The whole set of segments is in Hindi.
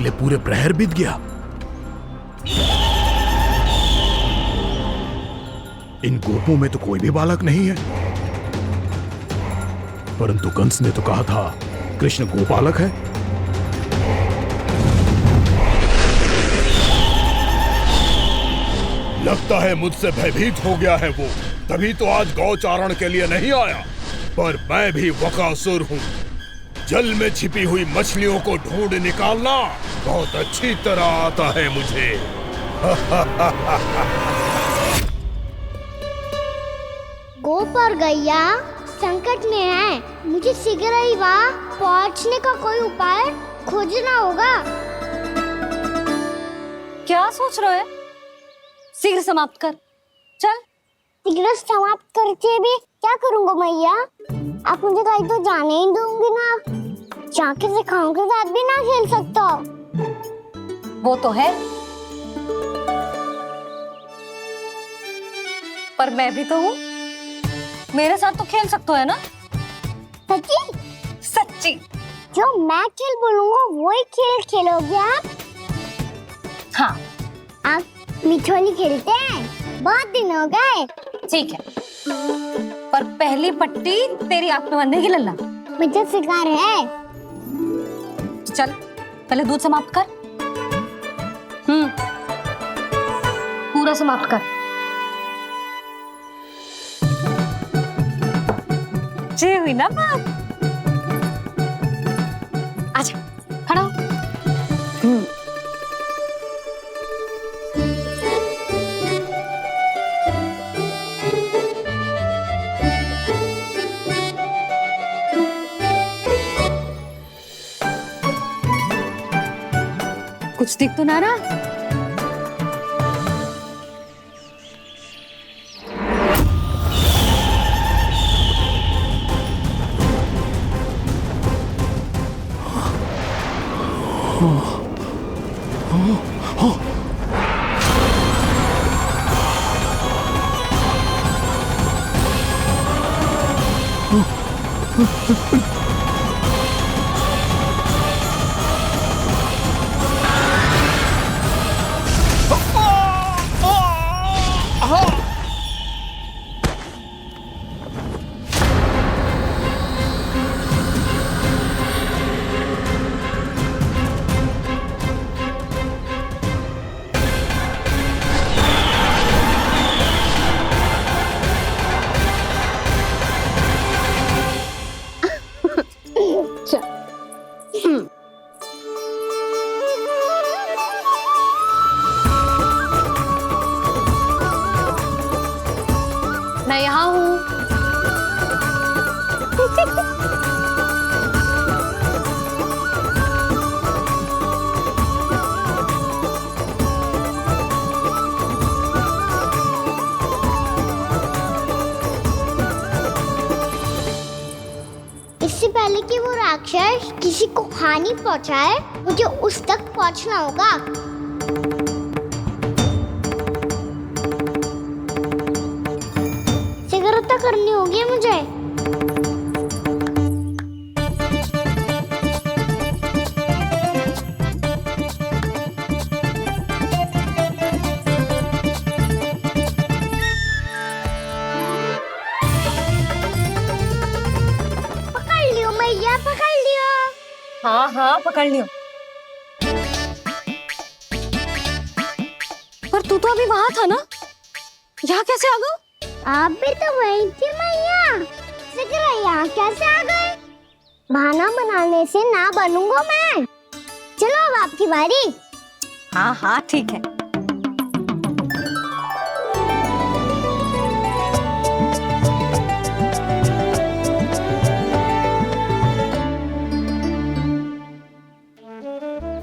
निकले पूरे प्रहर बीत गया। इन गोपों में तो कोई भी बालक नहीं है, परंतु कंस ने तो कहा था कृष्ण गोपालक है। लगता है मुझसे भयभीत हो गया है वो, तभी तो आज गौचारण के लिए नहीं आया। पर मैं भी बकासुर हूँ, जल में छिपी हुई मछलियों को ढूंढ निकालना बहुत अच्छी तरह आता है मुझे। गोप और गैया संकट में है, मुझे शीघ्र ही वहाँ पहुँचने का कोई उपाय खोजना होगा। क्या सोच रहे हो? शीघ्र समाप्त कर, चल। शीघ्र समाप्त करके भी क्या करूँगा मैया? आप मुझे कहीं तो जाने ही दूंगी ना, जाके सिखाओं के साथ भी ना खेल सकता। वो तो है, पर मैं भी तो हूँ, मेरे साथ तो खेल सकते हो है ना? सच्ची? सच्ची। जो मैं खेल बोलूँगा वही खेल खेलोगे आप? हाँ। आप मिठोली खेलते हैं? बहुत दिन हो गए। ठीक है, पर पहली पट्टी तेरी आंख में बंधेगी लल्ला। मुझे शिकार है। चल, पहले दूध समाप्त कर। पूरा समाप्त कर। ये हुई ना बात। आजा, खड़ा हो। कुछ दिख तो ना रहा। मैं यहाँ हूँ। इससे पहले कि वो राक्षस किसी को हानि पहुंचाए, मुझे उस तक पहुंचना होगा। शीघ्रता करनी होगी मुझे। पकड़ लियो मैया, पकड़ लियो। हाँ हाँ, पकड़ लियो। पर तू तो अभी वहां था ना, यहाँ कैसे आ गया? आप भी तो वही थी मैया, शीघ्र यहाँ कैसे आ गए? बहाना बनाने से ना बनूंगा मैं। चलो अब आपकी बारी। हाँ हाँ ठीक है।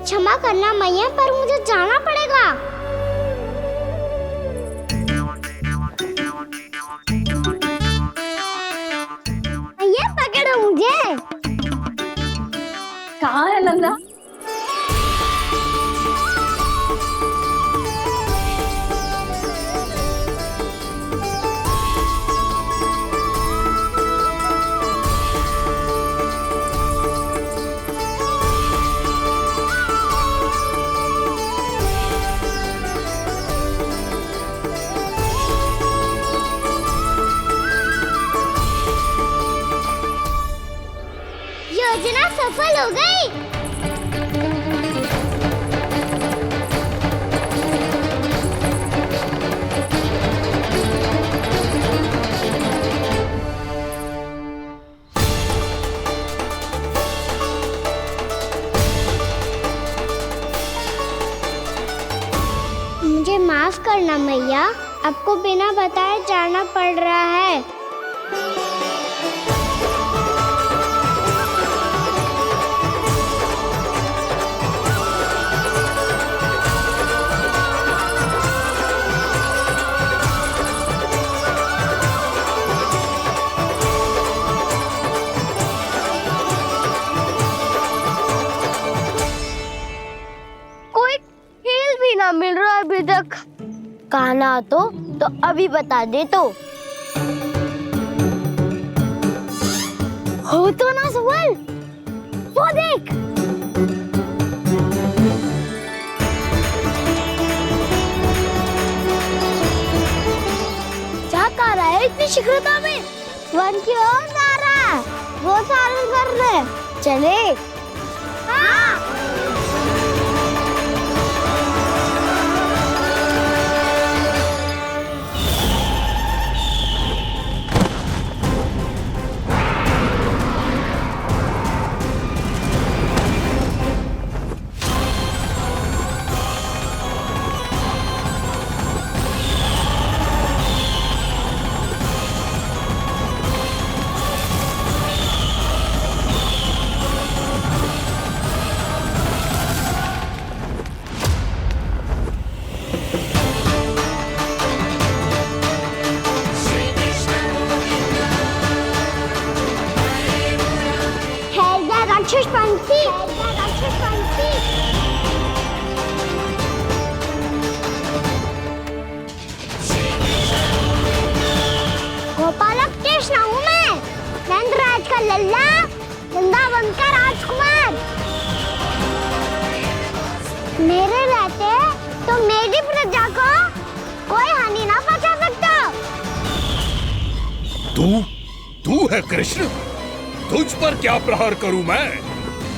क्षमा करना मैया, पर मुझे जाना पड़ेगा। मैया पकड़ो मुझे। कहाँ है लल्ला? हो गई। मुझे माफ करना मैया, आपको बिना बताए जाना पड़ रहा है। कोई खेल भी ना मिल रहा अभी तक। कहना तो अभी बता दे तो। हो तो ना सुबल, वो देख। क्या कर रहा है इतनी शीघ्रता में? वन की ओर जा रहा है, वो सारे कर रहे। चले। हाँ। राक्षस पंछी, राक्षस पंछी। गोपालक कृष्ण हूँ मैं, नंदराज का लल्ला, वृंदावन का राजकुमार। मेरे रहते तो मेरी प्रजा को कोई हानि ना पहुंचा सकता। तू है कृष्ण? तुझ पर क्या प्रहार करूं मैं?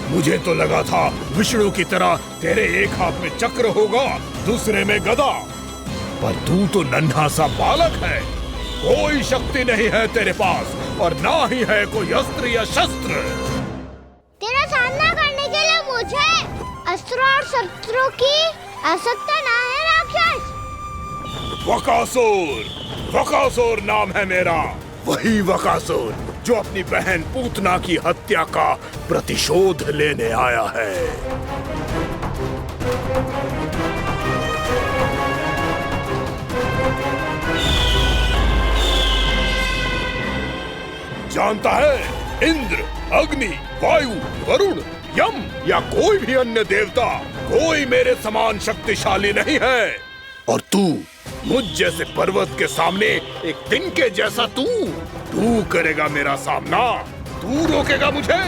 मुझे तो लगा था विष्णु की तरह तेरे एक हाथ में चक्र होगा, दूसरे में गदा, पर तू तो नन्हा सा बालक है। कोई शक्ति नहीं है तेरे पास और ना ही है कोई अस्त्र या शस्त्र। तेरा सामना करने के लिए मुझे अस्त्र और शस्त्रों की आवश्यकता ना है राक्षस। वकासुर नाम है मेरा, वही वकासुर जो अपनी बहन पूतना की हत्या का प्रतिशोध लेने आया है। जानता है, इंद्र, अग्नि, वायु, वरुण, यम या कोई भी अन्य देवता, कोई मेरे समान शक्तिशाली नहीं है। और तू मुझ जैसे पर्वत के सामने एक तिनके जैसा तू करेगा मेरा सामना? तू रोकेगा मुझे?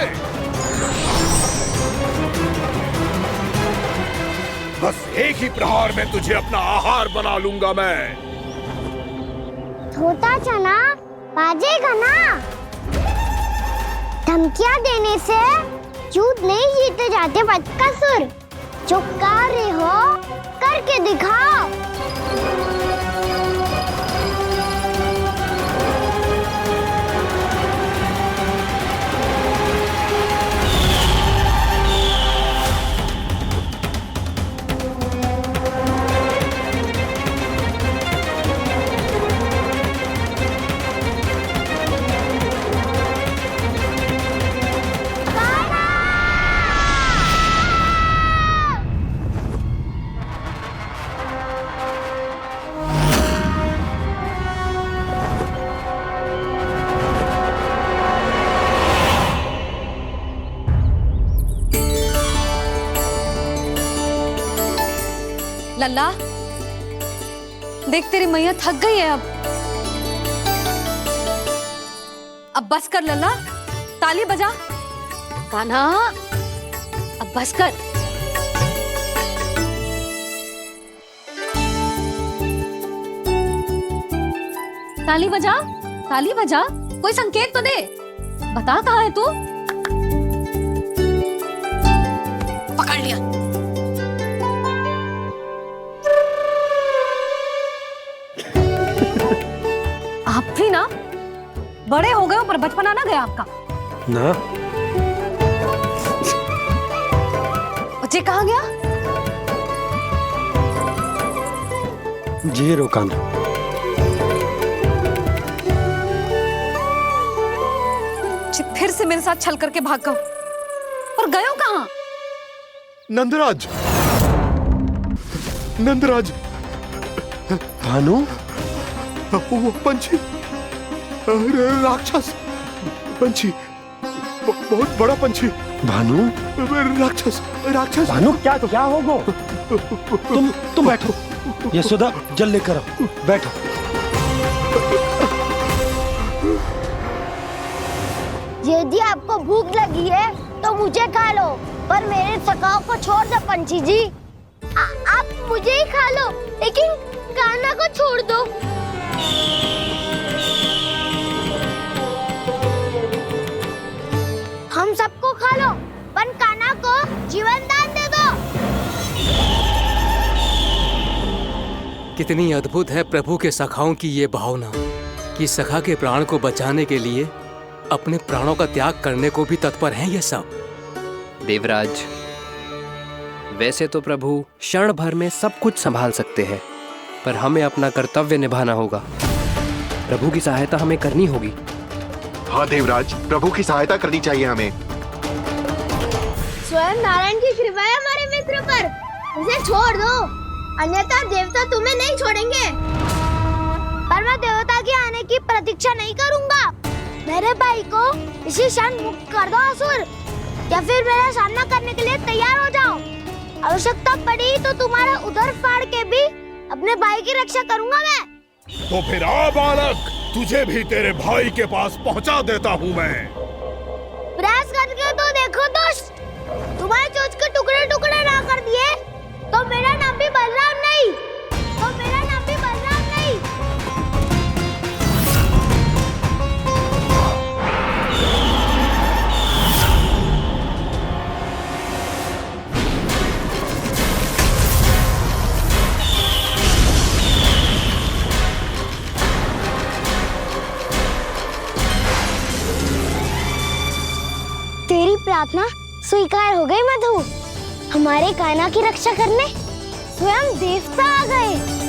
बस एक ही प्रहार में तुझे अपना आहार बना लूंगा मैं। छोटा चना बाजेगा ना। धमकियां देने से युद्ध नहीं जीते जाते बदकसूर। जो कार्य हो करके दिखाओ। लल्ला, देख तेरी मैया थक गई है अब बस कर लल्ला, ताली बजा। कान्हा, अब बस कर। ताली बजा, ताली बजा, कोई संकेत तो दे। बता कहाँ है तू? बचपना ना गया आपका? ना। जी कहाँ गया? जी रोकाना। फिर से मेरे साथ छल करके भाग गए। और गए हो कहाँ? नंदराज, नंदराज। भानु, वो पंछी, राक्षस पंछी, बहुत बड़ा पंछी। भानु, राक्षस, राक्षस। भानु क्या होगा? तुम बैठो। यशोदा जल लेकर आओ, बैठो। यदि आपको भूख लगी है तो मुझे खा लो, पर मेरे थकाव को छोड़ दो पंछी जी। आप मुझे ही खा लो, लेकिन कान्हा को छोड़ दो। हम सबको खा लो, पर कान्हा को जीवन दान दे दो। कितनी अद्भुत है प्रभु के सखाओं की ये भावना कि सखा के प्राण को बचाने के लिए अपने प्राणों का त्याग करने को भी तत्पर हैं ये सब। देवराज, वैसे तो प्रभु क्षण भर में सब कुछ संभाल सकते हैं, पर हमें अपना कर्तव्य निभाना होगा। प्रभु की सहायता हमें करनी होगी। हाँ देवराज, प्रभु की सहायता करनी चाहिए हमें। स्वयं नारायण की कृपा है हमारे मित्र पर, उसे छोड़ दो, अन्यथा देवता तुम्हें नहीं छोड़ेंगे। पर मैं देवता के आने की प्रतीक्षा नहीं करूंगा। मेरे भाई को इसी क्षण मुक्त कर दो असुर, या फिर मेरा सामना करने के लिए तैयार हो जाओ। आवश्यकता पड़ी तो तुम्हारा उधर फाड़ के भी अपने भाई की रक्षा करूंगा मैं। तो फिर आ बालक, तुझे भी तेरे भाई के पास पहुंचा देता हूँ मैं। प्रयास करके तो देखो दोस्त, तुम्हारे चोंच के टुकड़े टुकड़े ना कर दिए तो मेरा नाम भी बलराम नहीं, तो मेरा नाम भी बलराम नहीं। तेरी प्रार्थना स्वीकार हो गई मधु। हमारे कान्हा की रक्षा करने स्वयं देवता आ गए।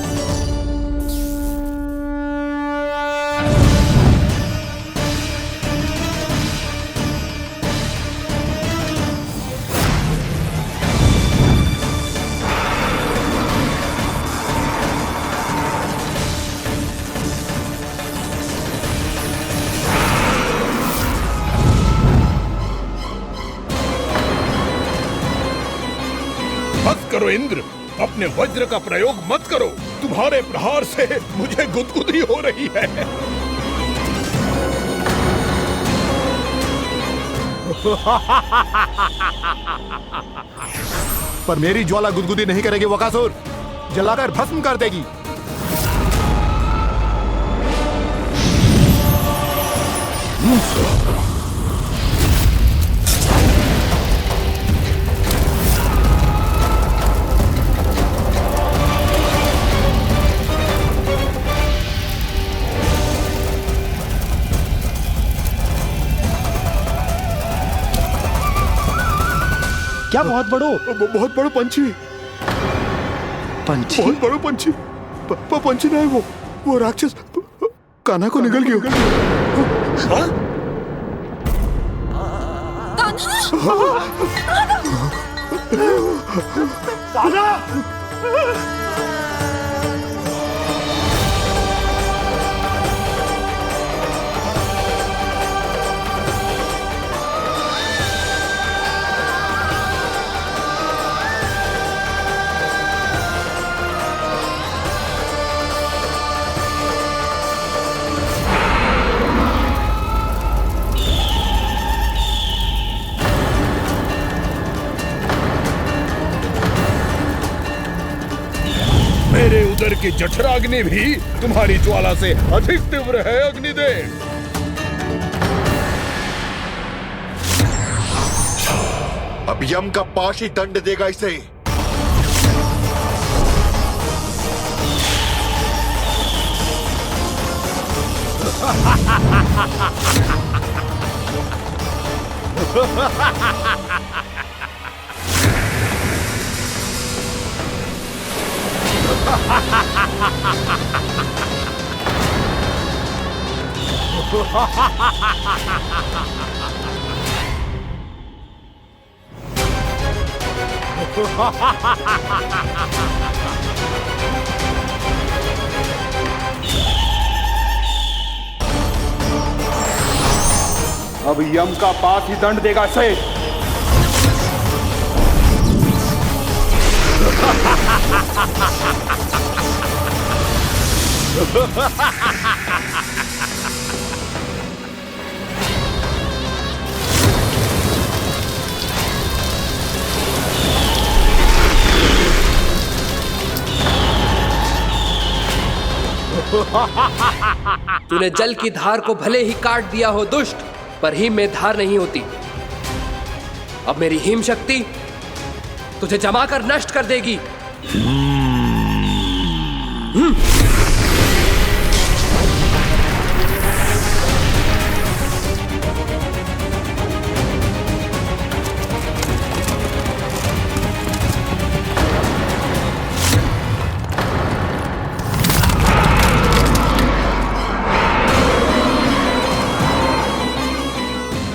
बस करो इंद्र, अपने वज्र का प्रयोग मत करो। तुम्हारे प्रहार से मुझे गुदगुदी हो रही है। पर मेरी ज्वाला गुदगुदी नहीं करेगी वकासुर, जलाकर भस्म कर देगी। क्या बहुत बड़ो? बहुत बड़ा पंछी। पंछी? बहुत बड़ा पंछी। पंछी नहीं, वो राक्षस कान्हा को निगल गया। मेरे उदर की जठराग्नि भी तुम्हारी ज्वाला से अधिक तीव्र है अग्निदेव। अब यम का पाशी दंड देगा इसे। अब यम का पास ही दंड देगा शेष। तूने जल की धार को भले ही काट दिया हो दुष्ट, पर हिम में धार नहीं होती। अब मेरी हिम शक्ति तुझे जमा कर नष्ट कर देगी।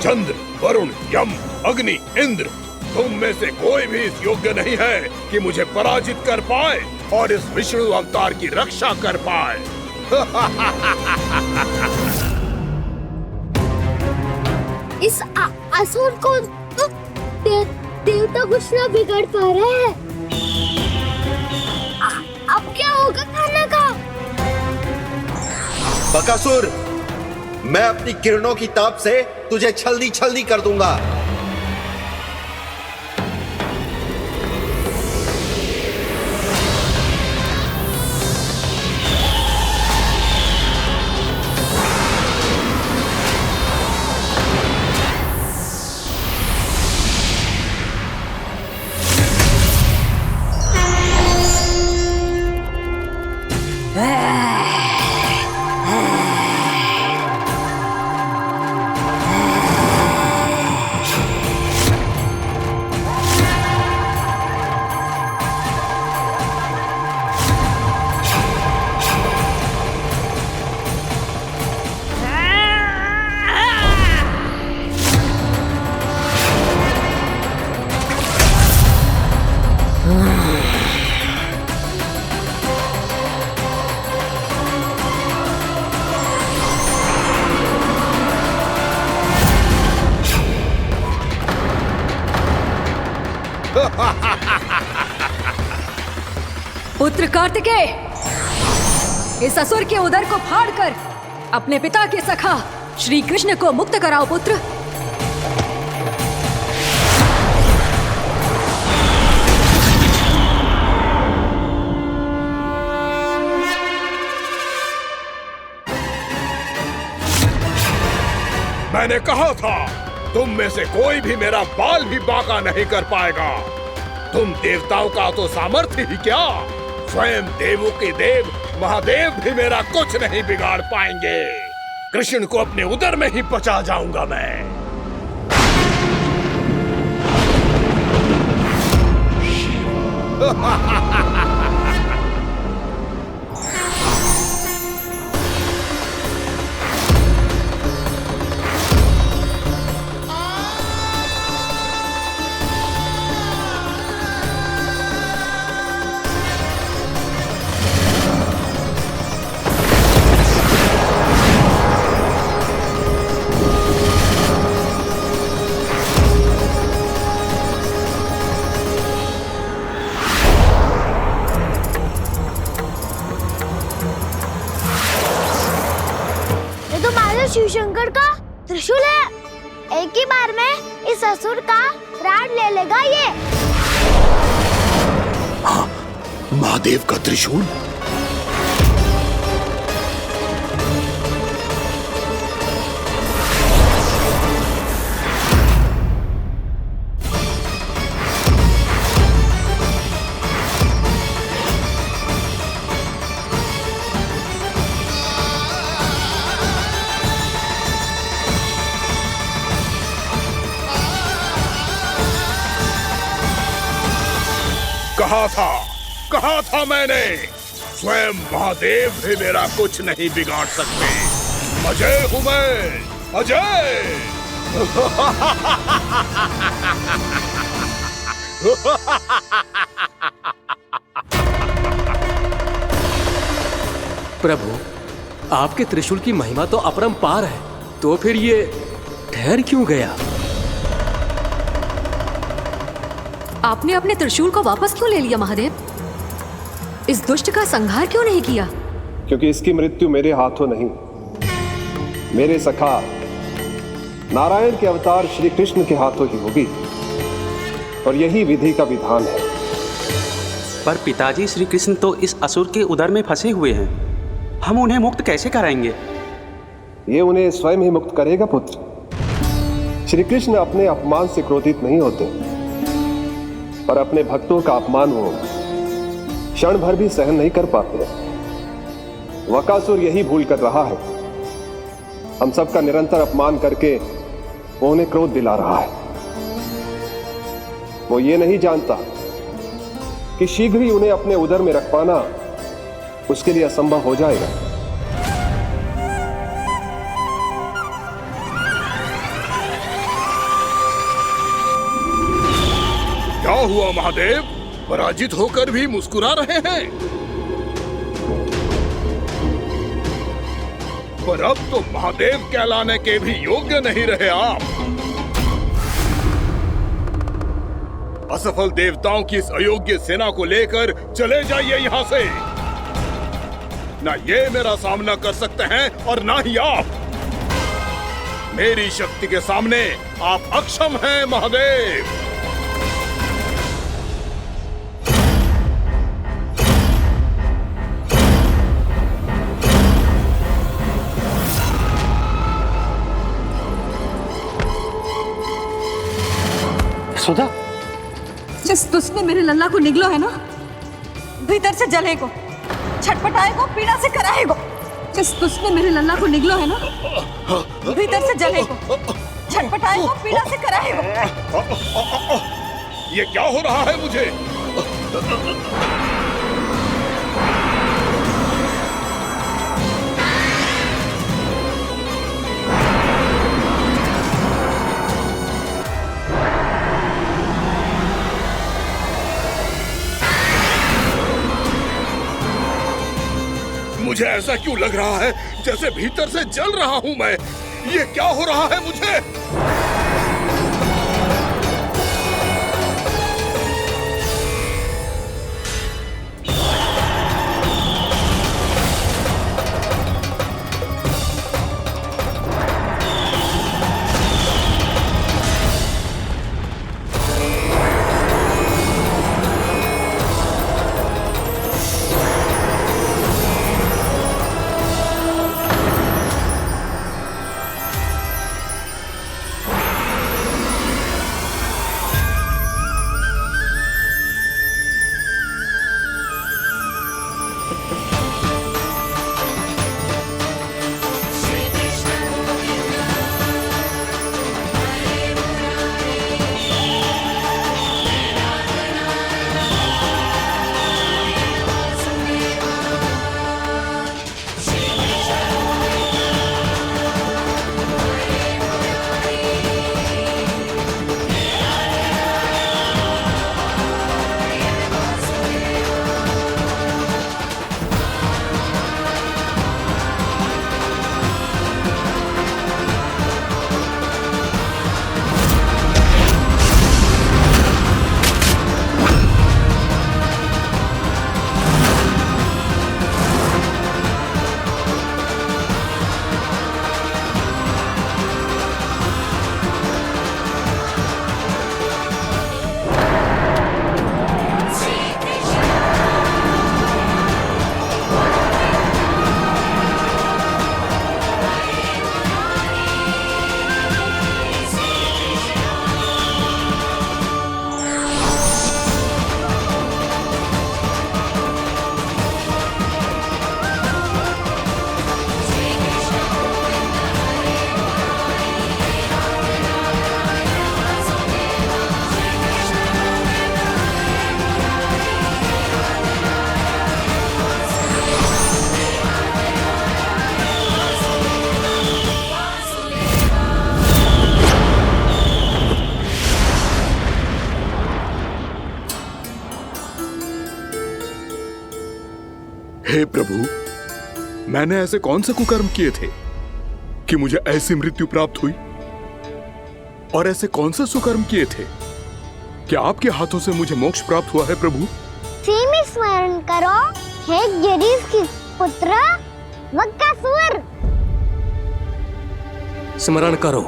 चंद्र, वरुण, यम, अग्नि, इंद्र, तुम में से कोई भी इस योग्य नहीं है कि मुझे पराजित कर पाए और इस विष्णु अवतार की रक्षा कर पाए। इस असुर को देवता कुछ ना बिगाड़ पा रहे हैं। अब क्या होगा खाना का? बकासुर, मैं अपनी किरणों की ताप से तुझे छलनी छलनी कर दूंगा। पुत्र कार्तिकेय, इस असुर के उदर को फाड़कर अपने पिता के सखा श्री कृष्ण को मुक्त कराओ पुत्र। मैंने कहा था, तुम में से कोई भी मेरा बाल भी बांका नहीं कर पाएगा। तुम देवताओं का तो सामर्थ्य ही क्या, स्वयं देवों के देव महादेव भी मेरा कुछ नहीं बिगाड़ पाएंगे। कृष्ण को अपने उदर में ही पचा जाऊंगा मैं। शिव शंकर का त्रिशूल है। एक ही बार में इस असुर का प्राण ले लेगा ये। हाँ, महादेव का त्रिशूल। कहा था मैंने, स्वयं महादेव भी मेरा कुछ नहीं बिगाड़ सकते। अजय हूं मैं, अजय। प्रभु, आपके त्रिशूल की महिमा तो अपरंपार है, तो फिर ये ठहर क्यों गया? आपने अपने त्रिशूल को वापस क्यों ले लिया महादेव? इस दुष्ट का संहार क्यों नहीं किया? क्योंकि इसकी मृत्यु मेरे हाथों नहीं, मेरे सखा नारायण के अवतार श्री कृष्ण के हाथों ही होगी, और यही विधि का विधान है। पर पिताजी, श्री कृष्ण तो इस असुर के उदर में फंसे हुए हैं, हम उन्हें मुक्त कैसे कराएंगे? ये उन्हें स्वयं ही मुक्त करेगा पुत्र। श्री कृष्ण अपने अपमान से क्रोधित नहीं होते, पर अपने भक्तों का अपमान वो क्षण भर भी सहन नहीं कर पाते। वकासुर यही भूल कर रहा है, हम सबका निरंतर अपमान करके वो उन्हें क्रोध दिला रहा है। वो ये नहीं जानता कि शीघ्र ही उन्हें अपने उदर में रख पाना उसके लिए असंभव हो जाएगा। क्या हुआ महादेव? पराजित होकर भी मुस्कुरा रहे हैं। पर अब तो महादेव कहलाने के भी योग्य नहीं रहे आप। असफल देवताओं की इस अयोग्य सेना को लेकर चले जाइए यहाँ से। ना ये मेरा सामना कर सकते हैं और ना ही आप। मेरी शक्ति के सामने आप अक्षम हैं महादेव। सुधा, जिस दुष्ट ने मेरे लल्ला को निगलो है ना, भीतर से जलेगो, छटपटाएगो, पीड़ा से कराएगो। जिस दुष्ट ने मेरे लल्ला को निगलो है ना, भीतर से जलेगो, छटपटाएगो, पीड़ा से कराएगो। ये क्या हो रहा है मुझे? मुझे ऐसा क्यों लग रहा है जैसे भीतर से जल रहा हूं मैं? ये क्या हो रहा है मुझे? हे प्रभु, मैंने ऐसे कौन से कुकर्म किए थे कि मुझे ऐसी मृत्यु प्राप्त हुई? और ऐसे कौन से सुकर्म किए थे कि आपके हाथों से मुझे मोक्ष प्राप्त हुआ है प्रभु? सीमित स्मरण करो, हे जरीस की पुत्र वक्कासुर। स्मरण करो,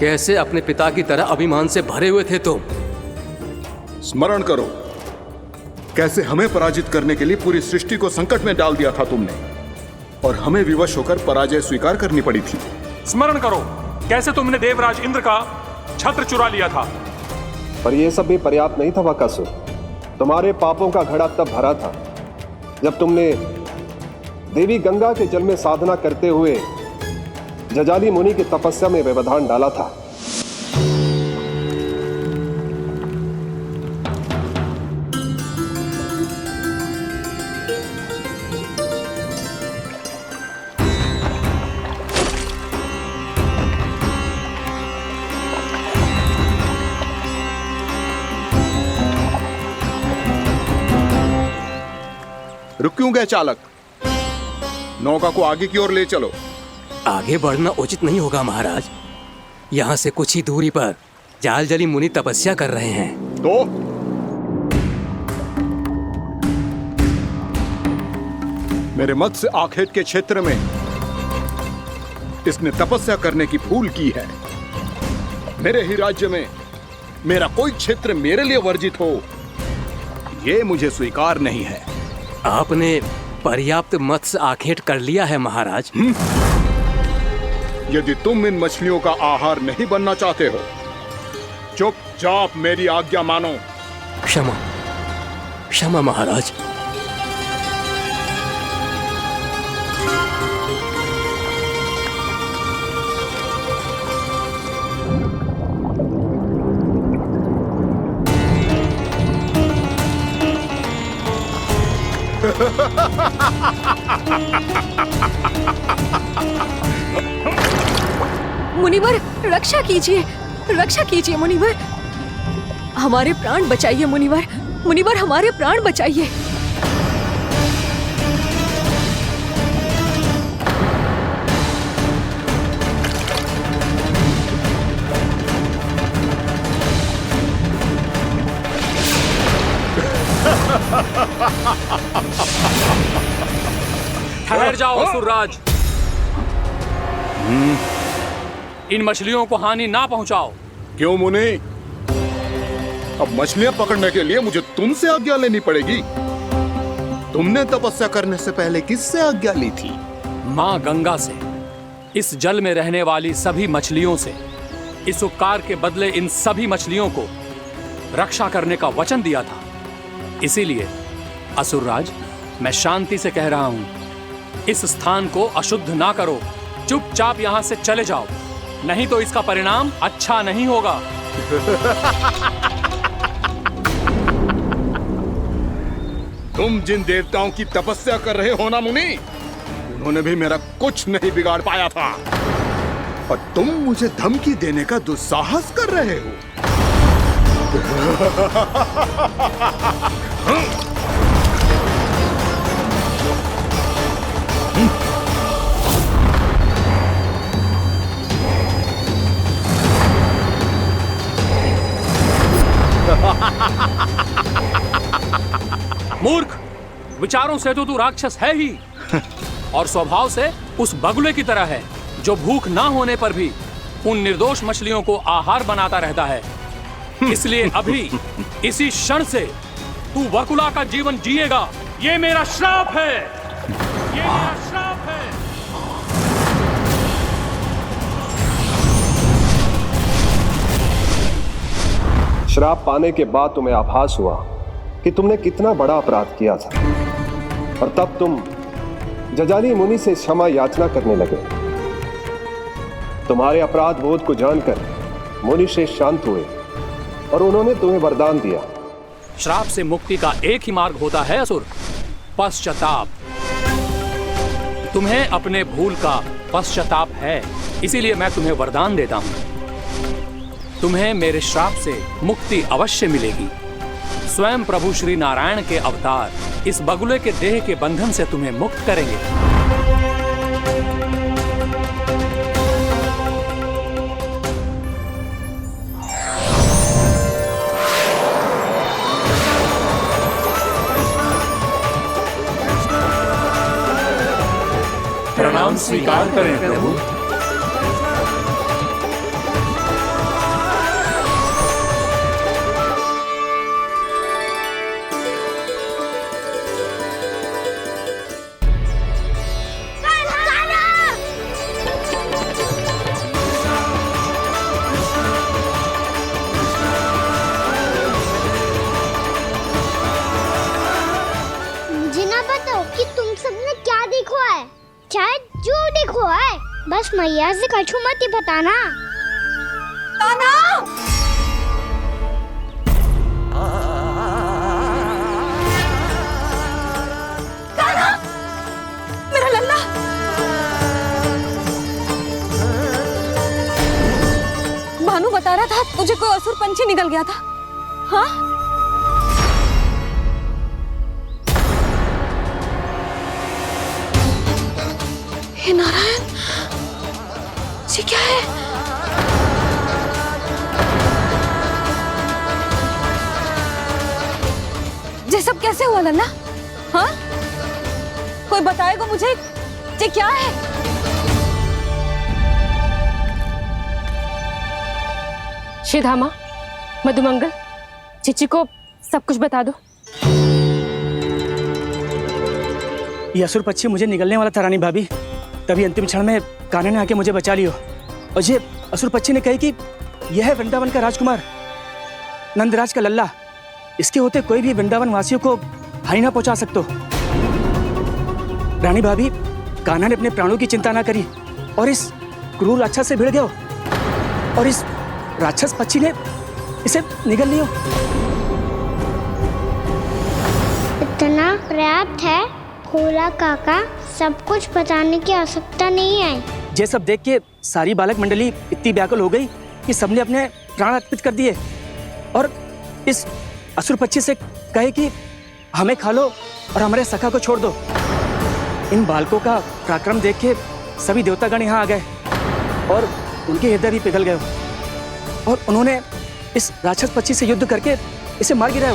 कैसे अपने पिता की तरह अभिमान से भरे हुए थे तुम। स्मरण करो, कैसे हमें पराजित करने के लिए पूरी सृष्टि को संकट में डाल दिया था तुमने, और हमें विवश होकर पराजय स्वीकार करनी पड़ी थी। स्मरण करो, कैसे तुमने देवराज इंद्र का छत्र चुरा लिया था। पर यह सब भी पर्याप्त नहीं था वक्कासुर। तुम्हारे पापों का घड़ा तब भरा था जब तुमने देवी गंगा के जल में साधना करते हुए जजाली मुनि की तपस्या में व्यवधान डाला था। रुक क्यों गए चालक? नौका को आगे की ओर ले चलो। आगे बढ़ना उचित नहीं होगा महाराज। यहाँ से कुछ ही दूरी पर जालजली मुनि तपस्या कर रहे हैं। तो मेरे मत्स्य आखेट के क्षेत्र में इसने तपस्या करने की भूल की है। मेरे ही राज्य में मेरा कोई क्षेत्र मेरे लिए वर्जित हो, यह मुझे स्वीकार नहीं है। आपने पर्याप्त मत्स्य आखेट कर लिया है महाराज। यदि तुम इन मछलियों का आहार नहीं बनना चाहते हो, चुपचाप मेरी आज्ञा मानो। क्षमा, क्षमा महाराज। मुनिवर, रक्षा कीजिए, रक्षा कीजिए मुनिवर। हमारे प्राण बचाइए मुनिवर, मुनिवर हमारे प्राण बचाइए। ठहर जाओ असुरराज, इन मछलियों को हानि ना पहुंचाओ। क्यों मुनि? अब मछलियां पकड़ने के लिए मुझे तुमसे आज्ञा लेनी पड़ेगी। तुमने तपस्या करने से पहले किससे आज्ञा ली थी? माँ गंगा से। इस जल में रहने वाली सभी मछलियों से इस उपकार के बदले इन सभी मछलियों को रक्षा करने का वचन दिया था। इसीलिए असुरराज, मैं शांति से कह रहा हूं, इस स्थान को अशुद्ध ना करो। चुपचाप यहां से चले जाओ, नहीं तो इसका परिणाम अच्छा नहीं होगा। तुम जिन देवताओं की तपस्या कर रहे हो ना मुनि, उन्होंने भी मेरा कुछ नहीं बिगाड़ पाया था, और तुम मुझे धमकी देने का दुस्साहस कर रहे हो। मूर्ख, विचारों से तो तू राक्षस है ही, और स्वभाव से उस बगुले की तरह है जो भूख ना होने पर भी उन निर्दोष मछलियों को आहार बनाता रहता है। इसलिए अभी इसी क्षण से तू बगुला का जीवन जिएगा। ये मेरा श्राप है, ये मेरा श्राप है। श्राप पाने के बाद तुम्हें आभास हुआ कि तुमने कितना बड़ा अपराध किया था, और तब तुम जजाली मुनि से क्षमा याचना करने लगे। तुम्हारे अपराध बोध को जानकर मुनि श्रेष्ठ शांत हुए और उन्होंने तुम्हें वरदान दिया। श्राप से मुक्ति का एक ही मार्ग होता है असुर, पश्चाताप। तुम्हें अपने भूल का पश्चाताप है, इसीलिए मैं तुम्हें वरदान देता हूं। तुम्हें मेरे श्राप से मुक्ति अवश्य मिलेगी। स्वयं प्रभु श्री नारायण के अवतार इस बगुले के देह के बंधन से तुम्हें मुक्त करेंगे। प्रणाम स्वीकार करें प्रभु। मुझे ना बताओ कि तुम सबने क्या देखा है, शायद जो देखो है, बस मैया से कछु मत ही बताना। कान्हा! कान्हा! मेरा लल्ला! भानु बता रहा था तुझे कोई असुर पंछी निकल गया था। हाँ? हे नारायण, ये क्या है? ये सब कैसे हुआ लल्ला? हाँ? कोई बताएगा मुझे ये क्या है? श्रीधामा, मधुमंगल, चिची को सब कुछ बता दो। ये असुर पक्षी मुझे निगलने वाला था रानी भाभी, तभी अंतिम क्षण में कान्हा ने आके मुझे बचा लियो। और ये असुर पक्षी ने कही कि यह है वृंदावन का राजकुमार नंदराज का लल्ला, इसके होते कोई भी वृंदावन वासियों को हानि ना पहुंचा सकते। रानी भाभी, कान्हा ने अपने प्राणों की चिंता ना करी और इस क्रूर राक्षस से भिड़ गयो और इस राक्षस पक्षी ने इसे निगल लियो। इतना पर्याप्त है भोला काका, सब कुछ बताने की आवश्यकता नहीं है। ये सब देख के सारी बालक मंडली इतनी व्याकुल हो गई कि सबने अपने प्राण अर्पित कर दिए और इस असुर पक्षी से कहे कि हमें खा लो और हमारे सखा को छोड़ दो। इन बालकों का पराक्रम देख के सभी देवतागण यहाँ आ गए और उनके हृदय भी पिघल गए और उन्होंने इस राक्षस पक्षी से युद्ध करके इसे मार गिराया।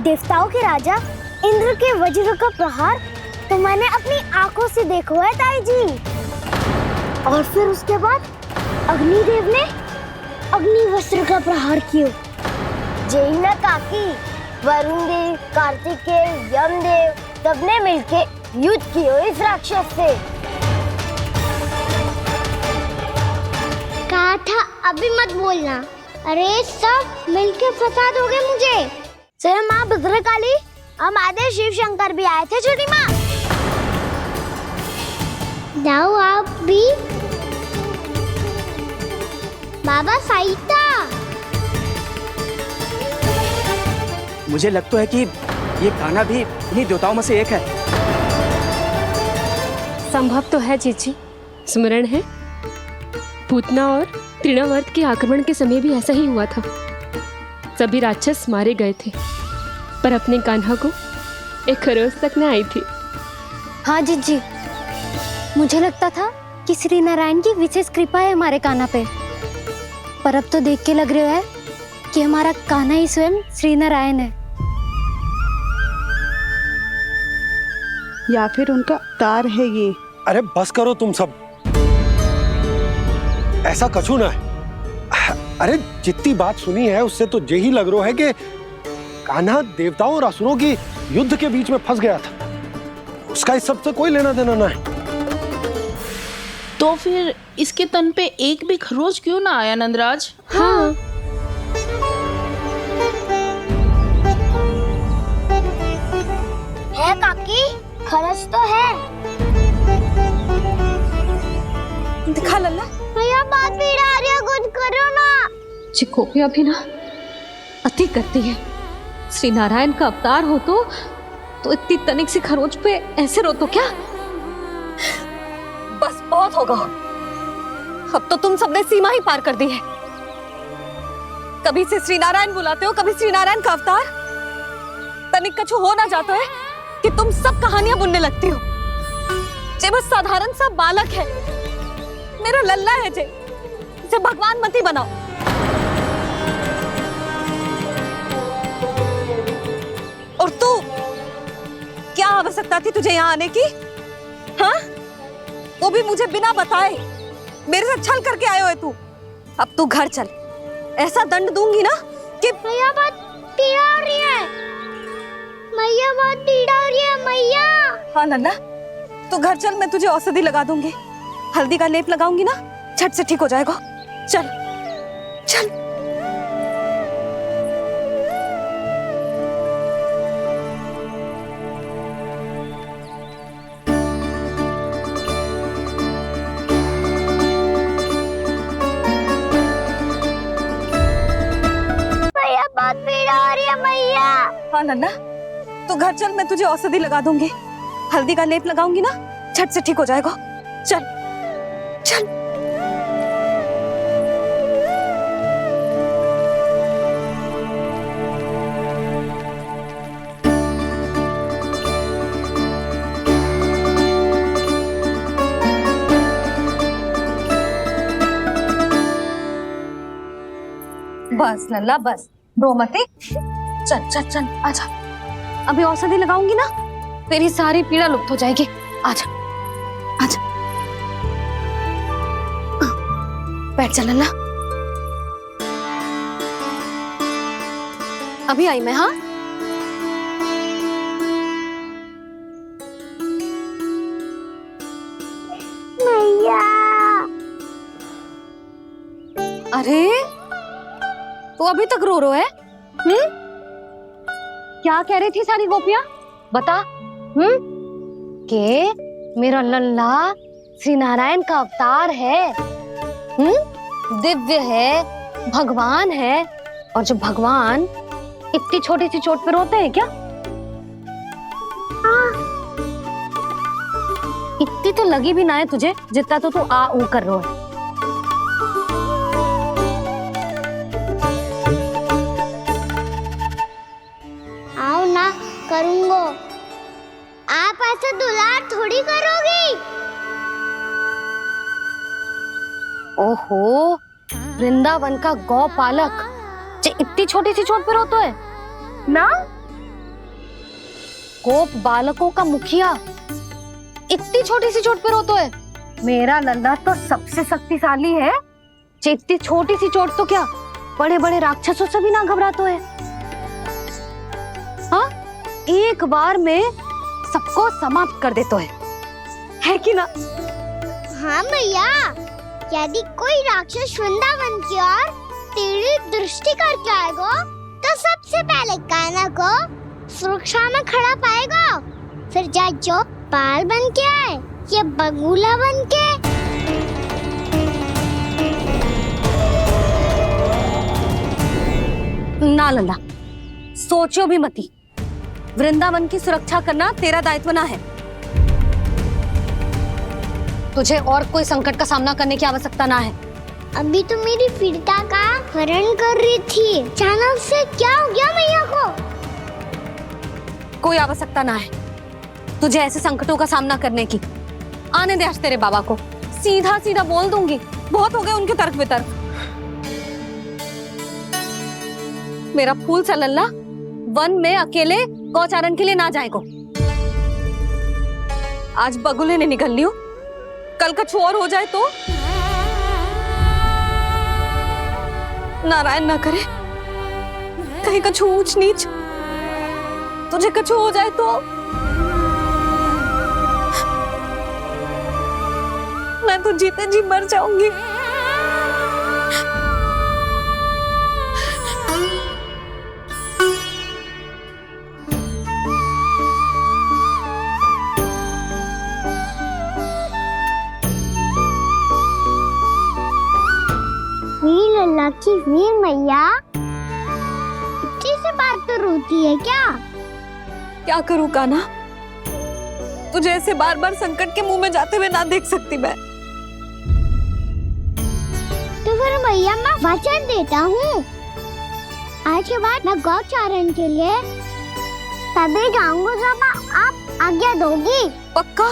देवताओं के राजा इंद्र के वज्र का प्रहार तो मैंने अपनी आंखों से देखा है ताई जी। और फिर उसके बाद अग्निदेव ने अग्निवस्त्र का प्रहार किया। जय ना काकी, वरुण देव, कार्तिकेय, यमदेव सबने मिलके युद्ध किया इस राक्षस से। कहा था अभी मत बोलना। अरे सब मिलके फंसा दोगे मुझे। स्वयं माँ भद्रकाली और महादेव शिव शंकर भी आए थे छोटी माँ। जाओ आप भी। बाबा साईता, मुझे लगता है कि ये कान्हा भी इन्हीं देवताओं में से एक है। संभव तो है चीची, स्मरण है पूतना और तृणावर्त के आक्रमण के समय भी ऐसा ही हुआ था। सभी राक्षस मारे गए थे पर अपने कान्हा को एक खरोच तक न आई थी। हाँ जीजी, मुझे लगता था कि श्री नारायण की विशेष कृपा है हमारे कान्हा पे, पर अब तो देख के लग रहा है कि हमारा कान्हा ही स्वयं श्री नारायण है। या फिर उनका अवतार है ये। अरे बस करो तुम सब, ऐसा कछु ना है। अरे जितनी बात सुनी है उससे तो यही लग रहा है कि कान्हा देवताओं और असुरों की युद्ध के बीच में फंस गया था। उसका इस सब से कोई लेना देना ना है। तो फिर इसके तन पे एक भी खरोच क्यों ना आया नंदराज? हाँ, है काकी, खरच तो है। दिखा लल्ला। भैया बात पीड़ा आ रही है, कुछ करो ना। चिकोपिया भी ना अति करती है। श्री नारायण का अवतार हो तो इतनी तनिक सी खरोच पे ऐसे रो तो क्या? बस बहुत होगा। अब तो तुम सबने सीमा ही पार कर दी है। कभी से श्री नारायण बुलाते हो, कभी श्री नारायण का अवतार। तनिक कछु हो ना जाता है कि तुम सब कहानियां बुनने लगती हो। जे बस साधारण सा बालक है, मेरा लल्ला है जे, इसे भगवान मती बनाओ। और तू, क्या आवश्यकता थी तुझे यहाँ आने की? हाँ, वो भी मुझे बिना बताए। मेरे साथ छल करके आयो है तू। अब तू घर चल, ऐसा दंड दूंगी ना कि मैया बहुत पीड़ा हो रही है। मैया बहुत पीड़ा हो रही है मैया। हाँ नन्ना, तू घर चल, मैं तुझे औषधि लगा दूंगी। हल्दी का लेप लगाऊंगी ना, झट से ठीक हो जाएगा। चल चल। मैया बहुत पीड़ा हो रही है मैया। हाँ नन्ना, तू घर चल, मैं तुझे औषधि लगा दूंगी। हल्दी का लेप लगाऊंगी ना, झट से ठीक हो जाएगा। चल चल। बस लल्ला बस, रो मत। चल चल चल, आजा। अभी औषधि लगाऊंगी ना, तेरी सारी पीड़ा लुप्त हो जाएगी। आजा आजा, बैठ जा लल्ला। अभी आई मैं। हाँ, मैया। अरे तू अभी तक रो रो है? क्या कह रही थी सारी गोपियां? बता। के मेरा लल्ला श्री नारायण का अवतार है, दिव्य है, भगवान है। और जो भगवान इतनी छोटी सी चोट पे रोते हैं क्या? इतनी तो लगी भी ना है तुझे, जितना तो तू आ ऊ कर रो है। आओ ना करूंगो। आप ऐसा दुलार थोड़ी करोगी। ओहो, वृंदावन का गौपालक जे इतनी छोटी सी चोट पे रोता है ना? गोप बालकों का मुखिया इतनी छोटी सी चोट पे रोता है? मेरा लल्ला तो सबसे शक्तिशाली है। जे इतनी छोटी सी चोट तो क्या, बड़े बड़े राक्षसों से भी ना घबराता है। हाँ, एक बार में सबको समाप्त कर देता है कि ना? हाँ मैया, यदि कोई राक्षस वृंदावन की ओर तेरी दृष्टि करके आएगा, तो सबसे पहले कान्हा को सुरक्षा में खड़ा पाएगा। फिर चाहे जो बाल बन के आए या बगुला बन के। ना लल्ला, सोचो भी मती। वृंदावन की सुरक्षा करना तेरा दायित्व ना है। तुझे और कोई संकट का सामना करने की आवश्यकता ना है। अभी तो मेरी पीड़िता का हरण कर रही थी, अचानक से क्या हो गया मैया को? कोई आवश्यकता ना है तुझे ऐसे संकटों का सामना करने की। आने दे आज तेरे बाबा को, सीधा सीधा बोल दूंगी। बहुत हो गए उनके तर्क वितर्क। मेरा फूल सा लल्ला वन में अकेले गौचारण के लिए ना जाएगो। आज बगुले ने निकल लियो, कल का छोर हो जाए तो? नारायण ना करे, कहीं कछु ऊंच नीच तुझे कछु हो जाए तो? मैं तो जीते जी मर जाऊंगी। वीर लल्ला की वीर मैया इतनी से बात तो रोती है क्या? क्या करूं कान्हा, तुझे ऐसे बार बार संकट के मुंह में जाते हुए ना देख सकती मैं। तो फिर मैया मैं वचन देता हूँ, आज के बाद मैं गौचारण के लिए तभी जाऊंगा जब आप आज्ञा दोगी। पक्का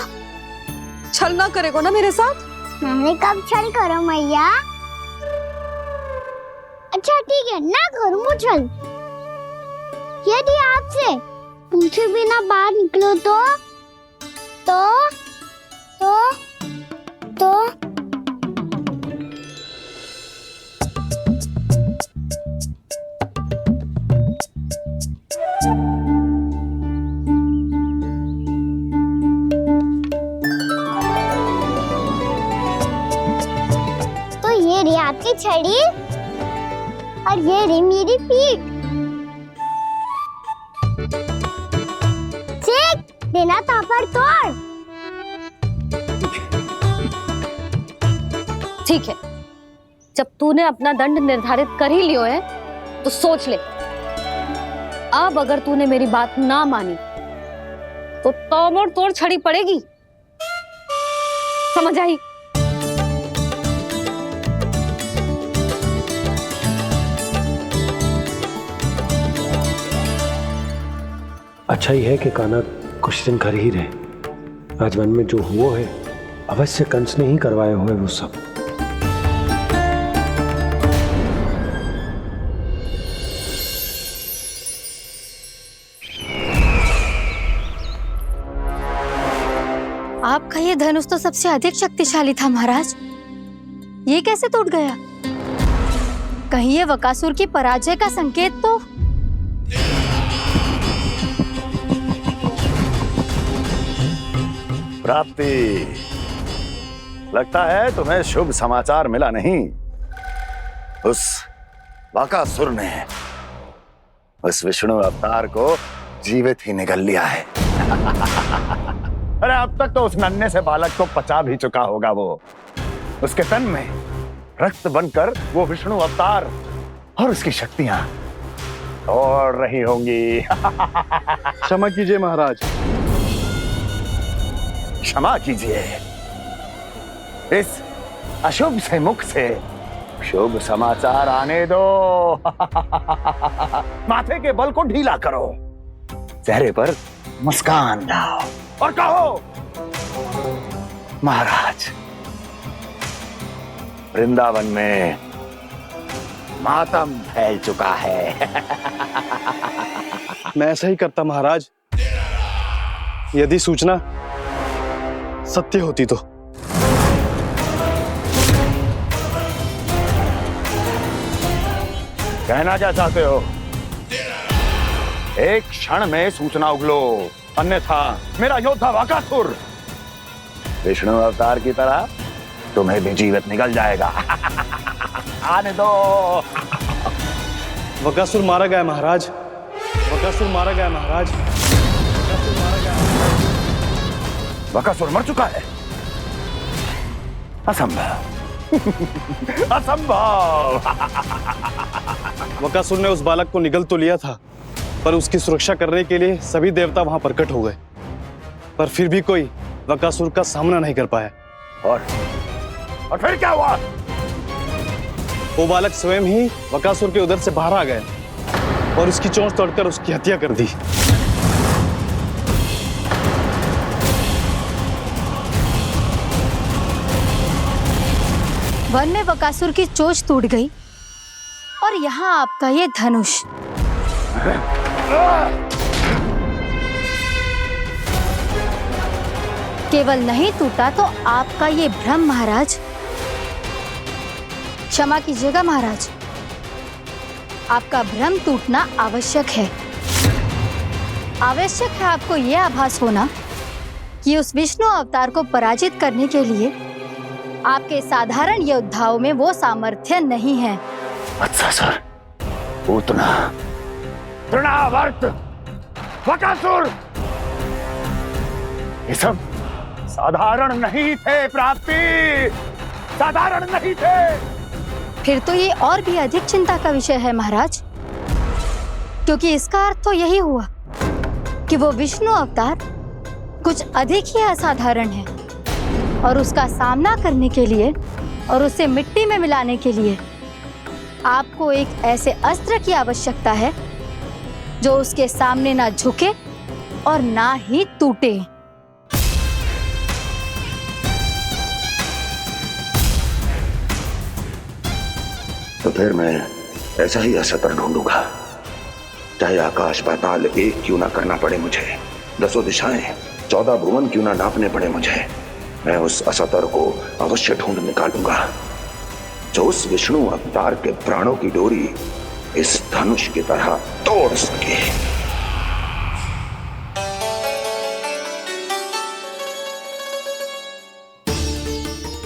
छल ना करेगा ना मेरे साथ? मैंने कब छल करो मैया? अच्छा ठीक है, ना करूँ छल। यदि आपसे पूछे बिना बाहर निकलो तो ये रही आपकी छड़ी और ये रही मेरी पीठ। सेक देना ताबड़तोड़। ठीक है, जब तूने अपना दंड निर्धारित कर ही लियो है तो सोच ले, अब अगर तूने मेरी बात ना मानी तो तोड़ तोड़ छड़ी पड़ेगी। समझ आई? अच्छा ही है कि कान्हा कुछ दिन घर ही रहे। आज वन में जो हुआ है अवश्य कंस ने ही करवाए हुए वो सब। आपका ये धनुष तो सबसे अधिक शक्तिशाली था महाराज, ये कैसे टूट गया? कहीं ये बकासुर की पराजय का संकेत तो? प्राप्ति, लगता है तुम्हें शुभ समाचार मिला नहीं। उस बकासुर ने उस विष्णु अवतार को जीवित ही निगल लिया है। अरे अब तक तो उस नन्हे से बालक को पचा भी चुका होगा वो। उसके तन में रक्त बनकर वो विष्णु अवतार और उसकी शक्तियां दौड़ रही होंगी। क्षमा कीजिए महाराज। क्षमा कीजिए, इस अशुभ से मुख से शुभ समाचार आने दो। माथे के बल को ढीला करो, चेहरे पर मुस्कान लाओ और कहो, महाराज, वृंदावन में मातम फैल चुका है। मैं ऐसा ही करता महाराज, यदि सूचना सत्य होती तो। कहना क्या चाहते हो? एक क्षण में सूचना उगलो, अन्यथा मेरा योद्धा बकासुर विष्णु अवतार की तरह तुम्हें भी जीवित निकल जाएगा। आने दो। बकासुर मारा गया महाराज, बकासुर मारा गया महाराज, बकासुर मारा गया। बकासुर मर चुका है? असंभव। असंभव। बकासुर ने उस बालक को निगल तो लिया था, पर उसकी सुरक्षा करने के लिए सभी देवता वहां प्रकट हो गए, पर फिर भी कोई बकासुर का सामना नहीं कर पाया। और फिर क्या हुआ? वो बालक स्वयं ही बकासुर के उदर से बाहर आ गया और उसकी चोंच तोड़कर उसकी हत्या कर दी। वन में बकासुर की चोंच टूट गई और यहाँ आपका ये धनुष। केवल नहीं टूटा तो आपका ये भ्रम महाराज। क्षमा कीजिएगा महाराज, आपका भ्रम टूटना आवश्यक है। आवश्यक है आपको यह आभास होना कि उस विष्णु अवतार को पराजित करने के लिए आपके साधारण योद्धाओं में वो सामर्थ्य नहीं है। अच्छा सर, पूतना, तृणावर्त, बकासुर, ये सब साधारण नहीं थे प्राप्ति, साधारण नहीं थे। फिर तो ये और भी अधिक चिंता का विषय है महाराज, क्योंकि इसका अर्थ तो यही हुआ कि वो विष्णु अवतार कुछ अधिक ही असाधारण है और उसका सामना करने के लिए और उसे मिट्टी में मिलाने के लिए आपको एक ऐसे अस्त्र की आवश्यकता है जो उसके सामने ना झुके और ना ही टूटे। तो फिर मैं ऐसा ही अस्त्र ढूंढूंगा, चाहे आकाश पाताल एक क्यों ना करना पड़े मुझे, 10 दिशाएं 14 भुवन क्यों ना नापने पड़े मुझे, मैं उस अस्त्र को अवश्य ढूंढ निकालूंगा जो उस विष्णु अवतार के प्राणों की डोरी इस धनुष की तरह तोड़ सके।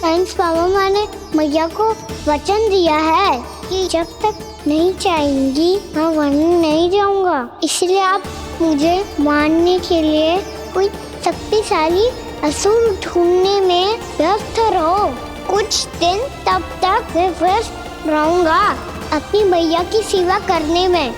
थैंक्स पापा, मैंने मैया को वचन दिया है कि जब तक नहीं चाहेंगी मैं वन नहीं जाऊंगा, इसलिए आप मुझे मारने के लिए कोई शक्तिशाली असुर ढूंढने में व्यस्त रहो। कुछ दिन तब तक मैं व्यस्त रहूंगा अपनी मैया की सेवा करने में।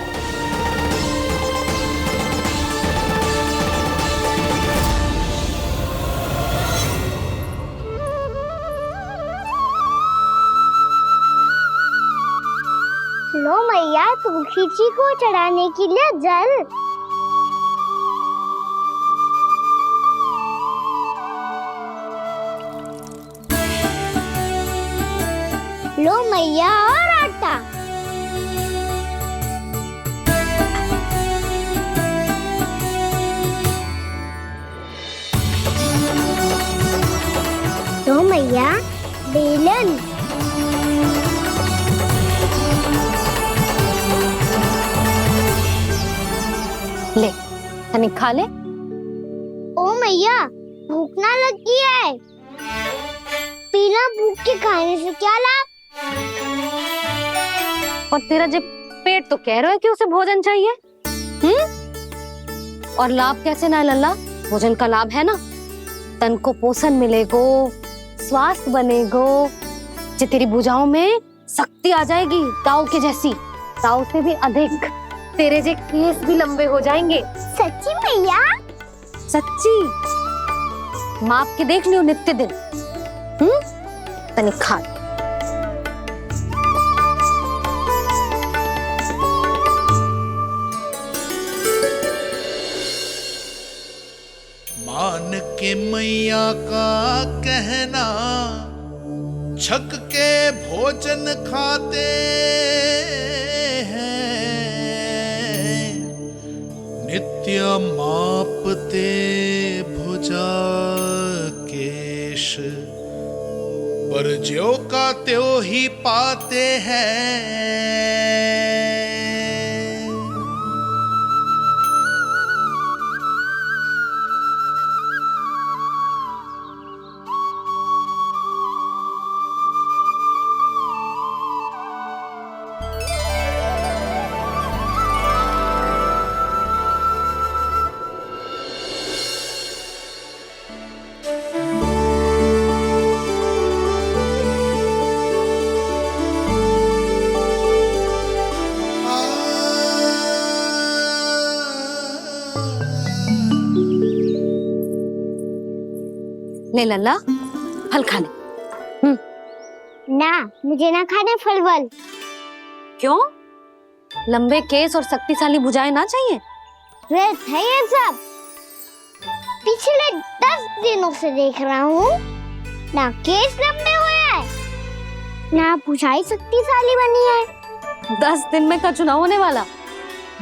लो मैया, तुलसी जी को चढ़ाने के लिए जल। लो मैया, और आटा। लो मैया, बेलन। ले, तने खा ले। ओ मैया, भूख ना लगी है। बिना भूख के खाने से क्या लाभ? और तेरा जब पेट तो कह रहा है कि उसे भोजन चाहिए, और लाभ कैसे ना लल्ला? भोजन का लाभ है ना, तन को पोषण मिलेगो, स्वास्थ्य बनेगो, जे तेरी भुजाओं में शक्ति आ जाएगी, ताऊ के जैसी, ताऊ से भी अधिक। तेरे जे केस भी लंबे हो जाएंगे। सच्ची मैया? सच्ची। माप के देख लियो नित्य दिन। तने खा। मान के मैया का कहना, छक के भोजन खाते हैं, नित्य मापते भुजा केश, पर ज्यों का त्यों ही पाते हैं। ले लल्ला, फल खा ले। ना, मुझे ना खाने फल वल। क्यों? लंबे केस और शक्तिशाली भुजाएं ना चाहिए? व्यर्थ है ये सब। पिछले 10 दिनों से देख रहा हूँ, ना केस लंबे हुए हैं, ना भुजाएं शक्तिशाली बनी है। 10 दिन में का चुनाव होने वाला।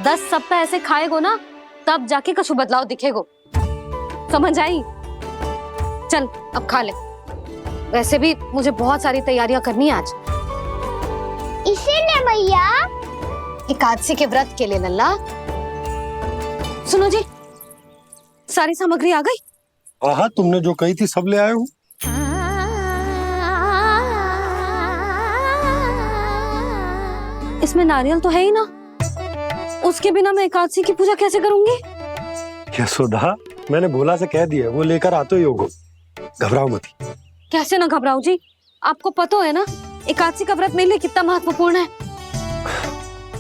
10 सप्ताह ऐसे खाएगो ना, तब जाके कछु बदलाव दिखेगो। समझ आई? चल अब खा ले। वैसे भी मुझे बहुत सारी तैयारियां करनी है आज। इसीलिए भैया, एकादशी के व्रत के लिए लल्ला। सुनो जी, सारी सामग्री आ गई? हाँ, तुमने जो कही थी सब ले आए हूँ। इसमें नारियल तो है ही ना, उसके बिना मैं एकादशी की पूजा कैसे करूंगी? यशोदा, मैंने भोला से कह दिया, वो लेकर आते ही होगा, घबराओ मत। कैसे ना घबराओ जी, आपको पता है ना एकादशी का व्रत मेरे लिए कितना महत्वपूर्ण है।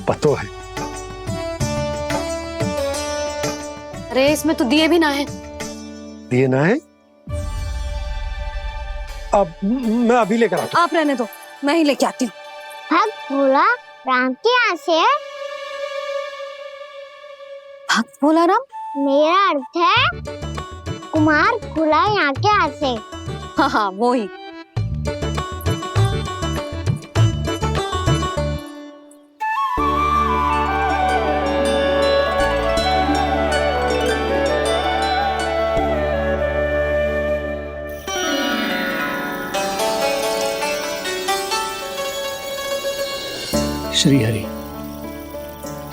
पता है। अरे इसमें तो दिए भी ना है। दिए ना है? अब मैं अभी लेकर आता हूँ। आप रहने दो, मैं ही लेके आती हूँ। भाग भोला, राम के यहाँ से है? भक्त भोला राम? मेरा अर्थ है कुमार खुला यहाँ के यहाँ से। हाँ हाँ वो ही। श्री हरि,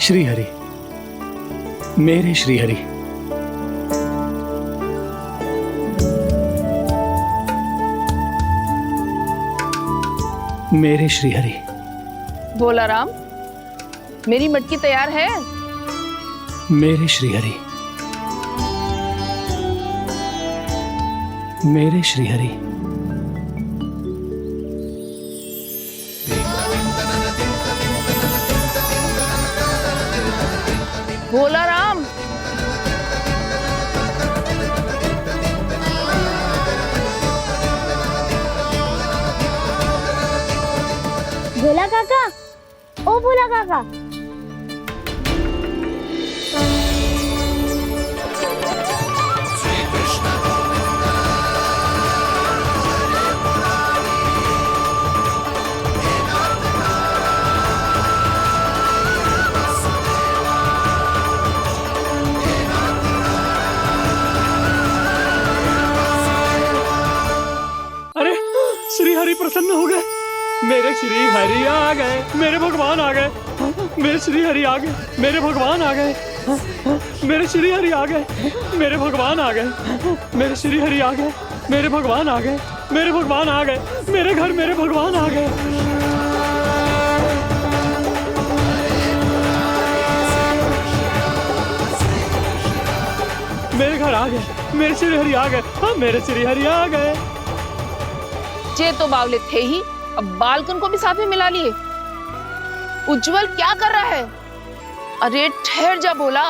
श्री हरि, मेरे श्री हरि। मेरे श्री हरि। भोला राम, मेरी मटकी तैयार है? मेरे श्री हरि। मेरे श्री हरि। भोला राम, भोला काका, ओ भोला काका। अरे श्री हरि प्रसन्न हो गए। मेरे श्री हरि आ गए, मेरे भगवान आ गए। मेरे श्री हरि आ गए, मेरे भगवान आ गए। मेरे श्री हरि आ गए, मेरे भगवान आ गए। मेरे श्री हरि आ गए, मेरे भगवान आ गए। मेरे भगवान आ गए, मेरे घर मेरे भगवान आ गए। मेरे घर आ गए, मेरे श्री हरि आ गए। हाँ मेरे श्री हरि आ गए। जे तो बावले थे ही, अब बालकन को भी साथ में मिला लिए। उज्जवल क्या कर रहा है? अरे ठहर जा भोला।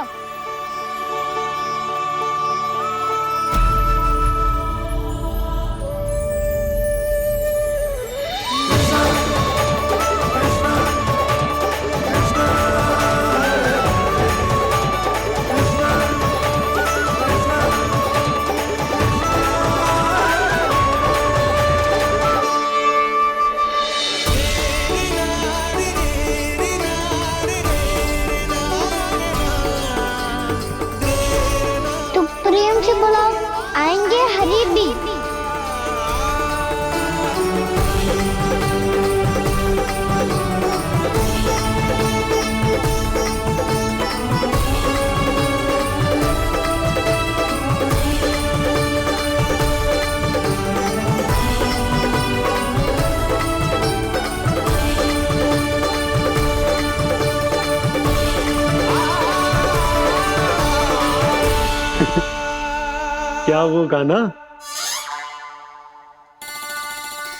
प्रेम से बुलाओ, आएंगे हरि भी। क्या वो गाना?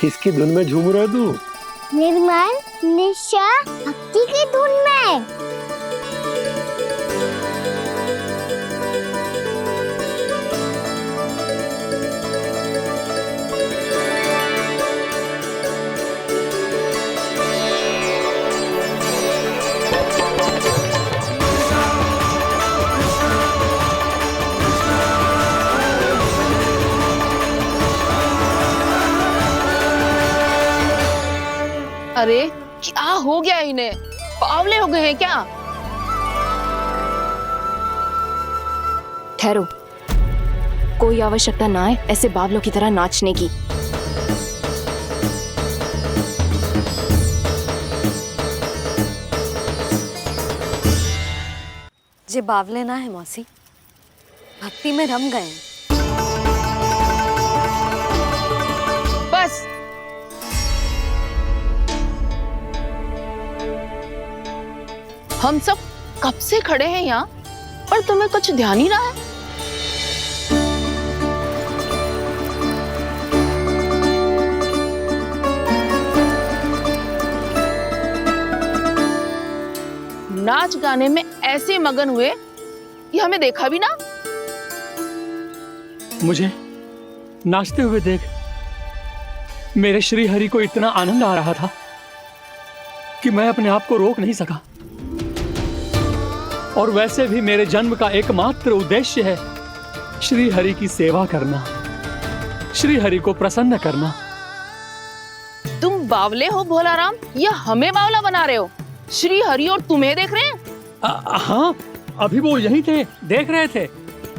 किसकी धुन में झूम रहा है तू? निर्मल निशा भक्ति की धुन में। अरे क्या हो गया इन्हें? बावले हो गए हैं क्या? ठहरो, कोई आवश्यकता ना है ऐसे बावलों की तरह नाचने की। जे बावले ना है मौसी, भक्ति में रम गए। बस हम सब कब से खड़े हैं यहाँ, पर तुम्हें कुछ ध्यान ही रहा है। नाच गाने में ऐसे मगन हुए कि हमें देखा भी ना। मुझे नाचते हुए देख मेरे श्री हरि को इतना आनंद आ रहा था कि मैं अपने आप को रोक नहीं सका। और वैसे भी मेरे जन्म का एकमात्र उद्देश्य है श्री हरि की सेवा करना, श्री हरि को प्रसन्न करना। तुम बावले हो भोलाराम, या हमें बावला बना रहे हो? श्री हरि और तुम्हें देख रहे हैं? हाँ, अभी वो यहीं थे, देख रहे थे।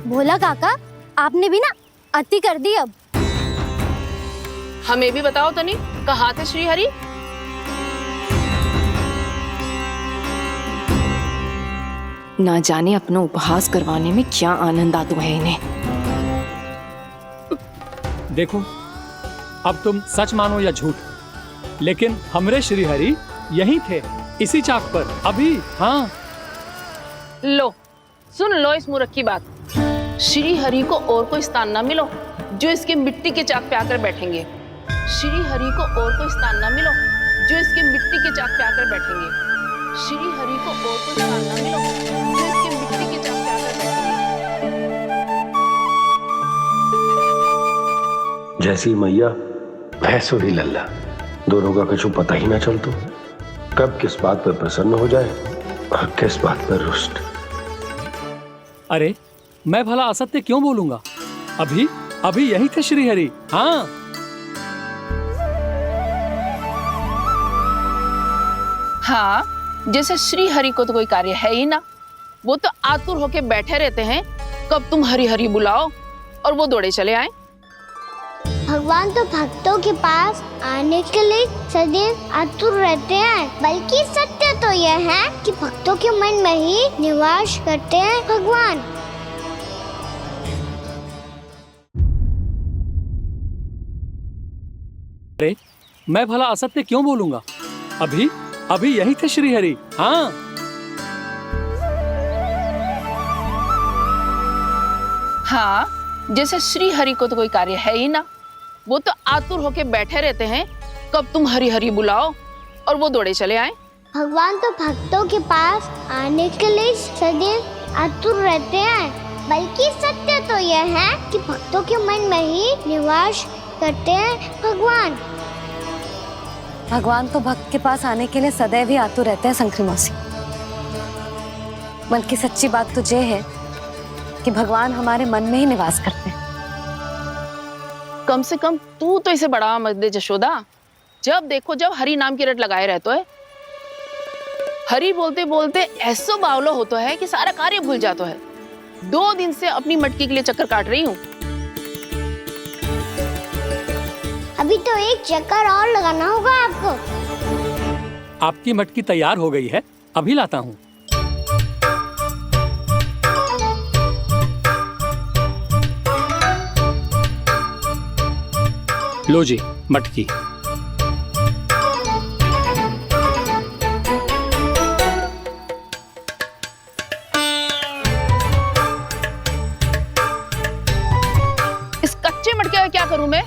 भोला काका, आपने भी ना अति कर दी। अब हमें भी बताओ तनी, कहाँ थे श्री हरि? ना जाने अपना उपहास करवाने में क्या आनंद आता है इन्हें। देखो, अब तुम सच मानो या झूठ, लेकिन हमरे श्री हरि यहीं थे, इसी चाक पर अभी। हाँ, लो सुन लो इस मूर्ख की बात। श्री हरि को और कोई स्थान ना मिलो जो इसके मिट्टी के चाक पे आकर बैठेंगे। श्री हरि को और कोई स्थान ना मिलो जो इसके मिट्टी के चाक पे आकर बैठेंगे। श्री हरि को और कोई स्थान ना मिलो जो इसके मिट्टी के चाक पे आकर बैठेंगे। जैसी मैया भैंस ही लल्ला, दोनों का कुछ पता ही ना चलतो, कब किस बात पर प्रसन्न हो जाए और किस बात पर रुष्ट। अरे मैं भला असत्य क्यों बोलूंगा? अभी यही थे श्री हरि। हाँ, हाँ, जैसे श्री हरि को तो कोई कार्य है ही ना, वो तो आतुर होके बैठे रहते हैं कब तुम हरि हरि बुलाओ और वो दौड़े चले आए। भगवान तो भक्तों के पास आने के लिए सदैव आतुर रहते हैं, बल्कि सत्य तो यह है कि भक्तों के मन में ही निवास करते हैं भगवान। अरे मैं भला असत्य क्यों बोलूंगा? अभी यही थे श्री हरि। हाँ, हाँ, जैसे श्री हरि को तो कोई कार्य है ही ना, वो तो आतुर होके बैठे रहते हैं कब तुम हरि हरि बुलाओ और वो दौड़े चले आए। भगवान तो भक्तों के पास आने के लिए सदैव आतुर रहते हैं, बल्कि सत्य तो यह है कि भक्तों के मन में ही निवास करते हैं भगवान। भगवान तो भक्त के पास आने के लिए सदैव ही आतुर रहते हैं शंकरी मौसी। बल्कि सच्ची बात तो ये है कि भगवान हमारे मन में ही निवास करते हैं। कम से कम तू तो इसे बढ़ावा मत दे जशोदा। जब देखो जब हरि नाम की रट लगाए रहते है। हरि बोलते बोलते ऐसो बावलो होता है कि सारा कार्य भूल जाता है। 2 दिन से अपनी मटकी के लिए चक्कर काट रही हूँ। अभी तो एक चक्कर और लगाना होगा आपको। आपकी मटकी तैयार हो गई है, अभी लाता हूँ। लो जी मटकी। इस कच्चे मटके का क्या करूं मैं?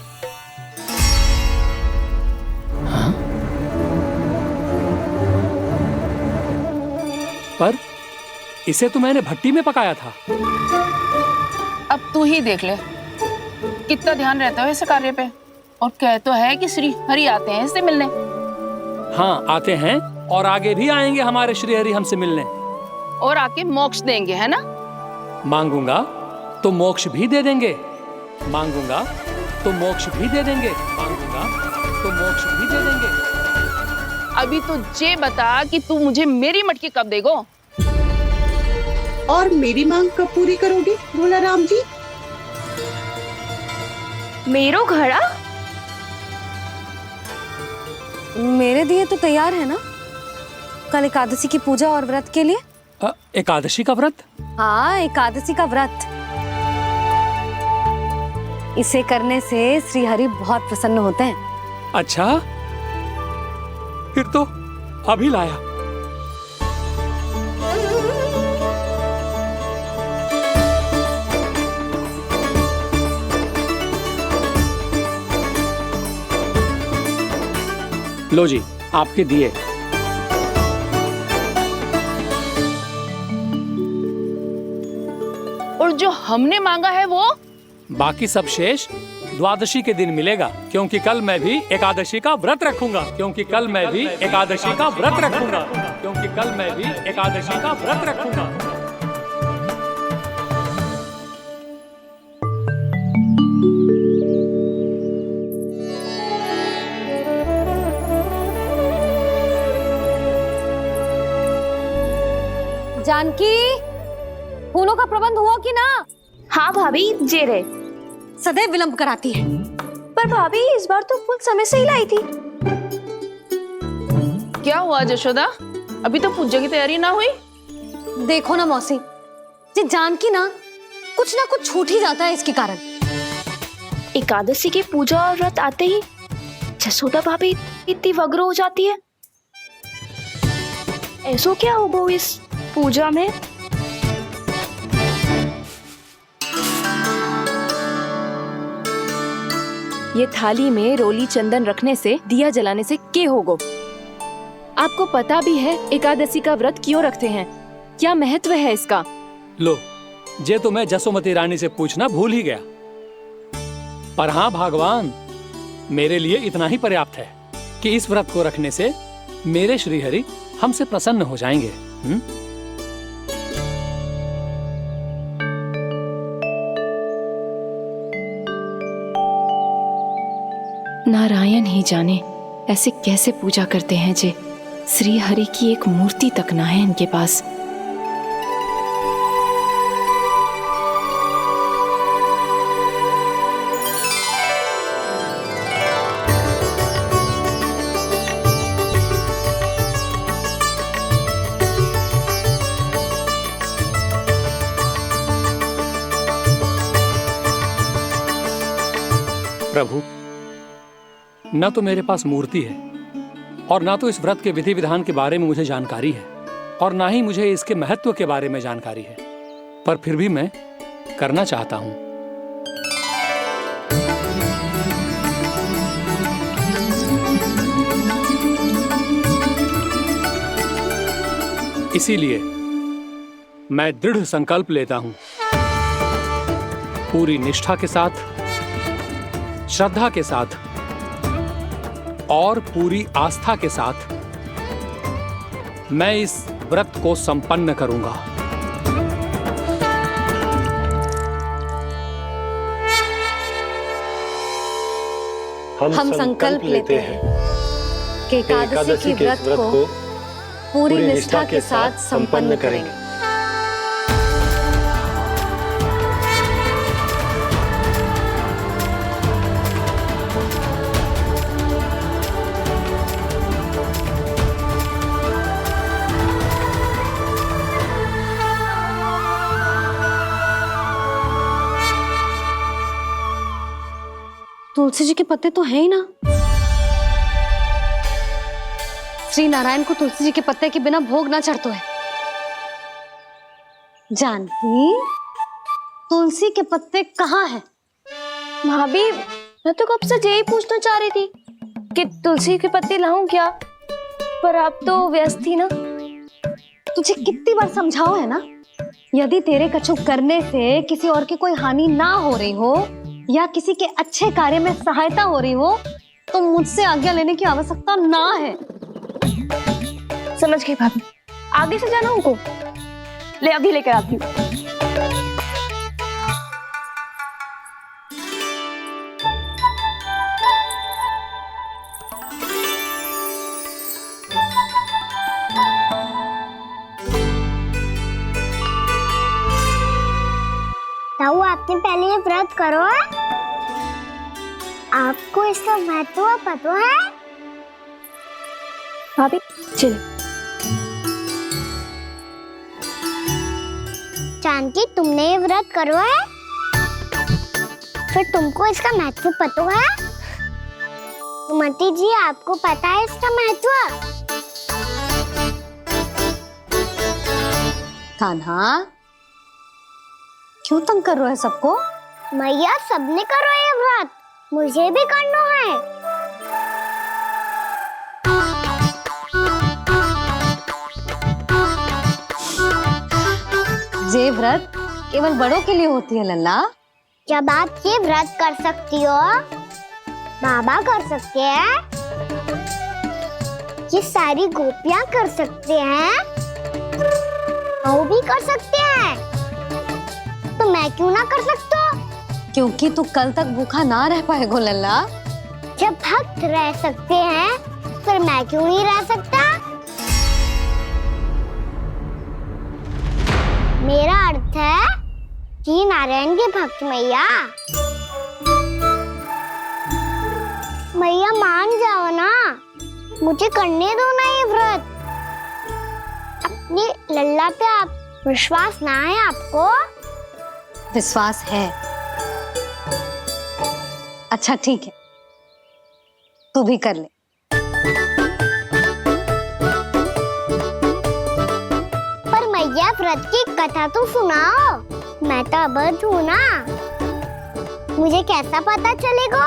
पर इसे तो मैंने भट्टी में पकाया था। अब तू ही देख ले कितना ध्यान रहता है इस कार्य पे। और कह तो है कि श्री हरि आते हैं इससे मिलने। हाँ आते हैं और आगे भी आएंगे हमारे श्री हरि हमसे मिलने। और आके मोक्ष देंगे, है ना? मांगूंगा तो मोक्ष भी दे देंगे, मांगूंगा तो मोक्ष भी दे देंगे, मांगूंगा तो मोक्ष भी दे देंगे। अभी तो ये बता कि तू मुझे मेरी मटकी कब देगो? और मेरी मांग कब पूरी करोगे भोलाराम जी? मेरो घड़ा मेरे दिए तो तैयार है ना, कल एकादशी की पूजा और व्रत के लिए। एकादशी का व्रत? हाँ, एकादशी का व्रत। इसे करने से श्री हरि बहुत प्रसन्न होते हैं। अच्छा, फिर तो अभी लाया। लो जी आपके दिए। और जो हमने मांगा है वो? बाकी सब शेष द्वादशी के दिन मिलेगा, क्योंकि कल मैं भी एकादशी का व्रत रखूंगा, क्योंकि कल मैं भी एकादशी का व्रत रखूंगा, क्योंकि कल मैं भी एकादशी का व्रत रखूंगा। जानकी, फूलों का प्रबंध हुआ कि ना? हाँ भाभी, जे रहे। सदैव विलंब कराती है। पर भाभी इस बार तो फूल समय से ही लाई थी। क्या हुआ जशोदा, अभी तो पूजा की तैयारी ना हुई? देखो ना मौसी, ये जानकी ना कुछ छूट ही जाता है इसके कारण। एकादशी की पूजा और व्रत आते ही जसोदा भाभी इतनी वग्र हो जाती है। ऐसो क्या हो गो इस पूजा में? ये थाली में रोली चंदन रखने से, दिया जलाने से के होगो? आपको पता भी है एकादशी का व्रत क्यों रखते हैं? क्या महत्व है इसका? लो, जे तो मैं जसोमती रानी से पूछना भूल ही गया। पर हाँ भगवान, मेरे लिए इतना ही पर्याप्त है कि इस व्रत को रखने से मेरे श्रीहरि हमसे प्रसन्न हो जाएंगे। नारायण ही जाने ऐसे कैसे पूजा करते हैं जे श्री हरि की एक मूर्ति तक ना है इनके पास। प्रभु, न तो मेरे पास मूर्ति है और ना तो इस व्रत के विधि विधान के बारे में मुझे जानकारी है, और ना ही मुझे इसके महत्व के बारे में जानकारी है, पर फिर भी मैं करना चाहता हूं। इसीलिए मैं दृढ़ संकल्प लेता हूं, पूरी निष्ठा के साथ, श्रद्धा के साथ और पूरी आस्था के साथ मैं इस व्रत को संपन्न करूंगा। हम संकल्प लेते हैं कि एकादशी के व्रत को पूरी निष्ठा के साथ संपन्न करेंगे। तुलसी जी के पत्ते तो हैं ही ना। श्री नारायण को तुलसी जी के पत्ते के बिना भोग ना चढ़तो है। जानकी, तुलसी के पत्ते कहाँ हैं? भाभी, मैं तो कब से यही पूछना चाह रही थी कि तुलसी के पत्ते लाऊं क्या, पर आप तो व्यस्त थी ना। तुझे कितनी बार समझाओ है ना, यदि तेरे कछु करने से किसी और की कोई हानि ना हो रही हो या किसी के अच्छे कार्य में सहायता हो रही हो तो मुझसे आज्ञा लेने की आवश्यकता ना है। समझ गई भाभी, आगे से जाना उनको। ले अभी लेकर आती हूँ। ताऊ, आपने पहले ये व्रत करो है? आपको इसका महत्व पता है? भाभी चल। जानकी, तुमने ये व्रत करो है? फिर तुमको इसका महत्व पता है? सुमति जी, आपको पता है इसका महत्व? कान्हा, क्यों तंग कर रहे हो सबको? मैया, सबने करो ये व्रत, मुझे भी करना है। ये व्रत केवल बड़ों के लिए होती है लल्ला। जब आप ये व्रत कर सकती हो, बाबा कर सकते हैं, ये सारी गोपियां कर सकते हैं, वो भी कर सकते हैं, तो मैं क्यों ना कर सकता? क्योंकि तू कल तक भूखा ना रह पाएगो लल्ला। जब भक्त रह सकते हैं, फिर मैं क्यों नहीं रह सकता? मेरा अर्थ है कि नारायण के भक्त मैया मान जाओ ना, मुझे करने दो ना ये व्रत। अपनी लल्ला पे आप विश्वास ना है आपको? विश्वास है। अच्छा ठीक है, तू भी कर ले। पर मैया व्रत की कथा तो सुनाओ, मैं तो अबध हूँ ना। मुझे कैसा पता चलेगा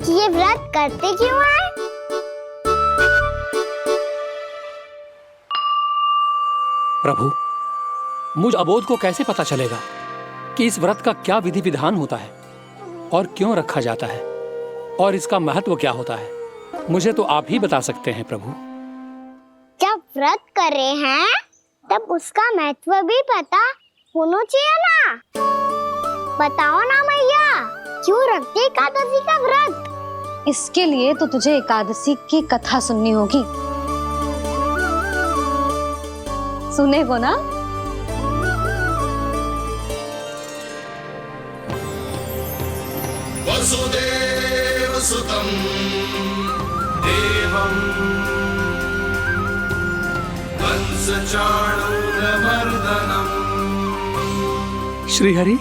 कि ये व्रत करते क्यों हैं? प्रभु, मुझ अबोध को कैसे पता चलेगा कि इस व्रत का क्या विधि विधान होता है और क्यों रखा जाता है और इसका महत्व क्या होता है? मुझे तो आप ही बता सकते हैं प्रभु। जब व्रत कर रहे हैं तब उसका महत्व भी पता होना चाहिए ना। बताओ ना मैया, क्यों रखते एकादशी का व्रत? इसके लिए तो तुझे एकादशी की कथा सुननी होगी। सुनेगो ना? वसुदेव सुतं देवं कंसचाणूरमर्दनम् श्रीहरि,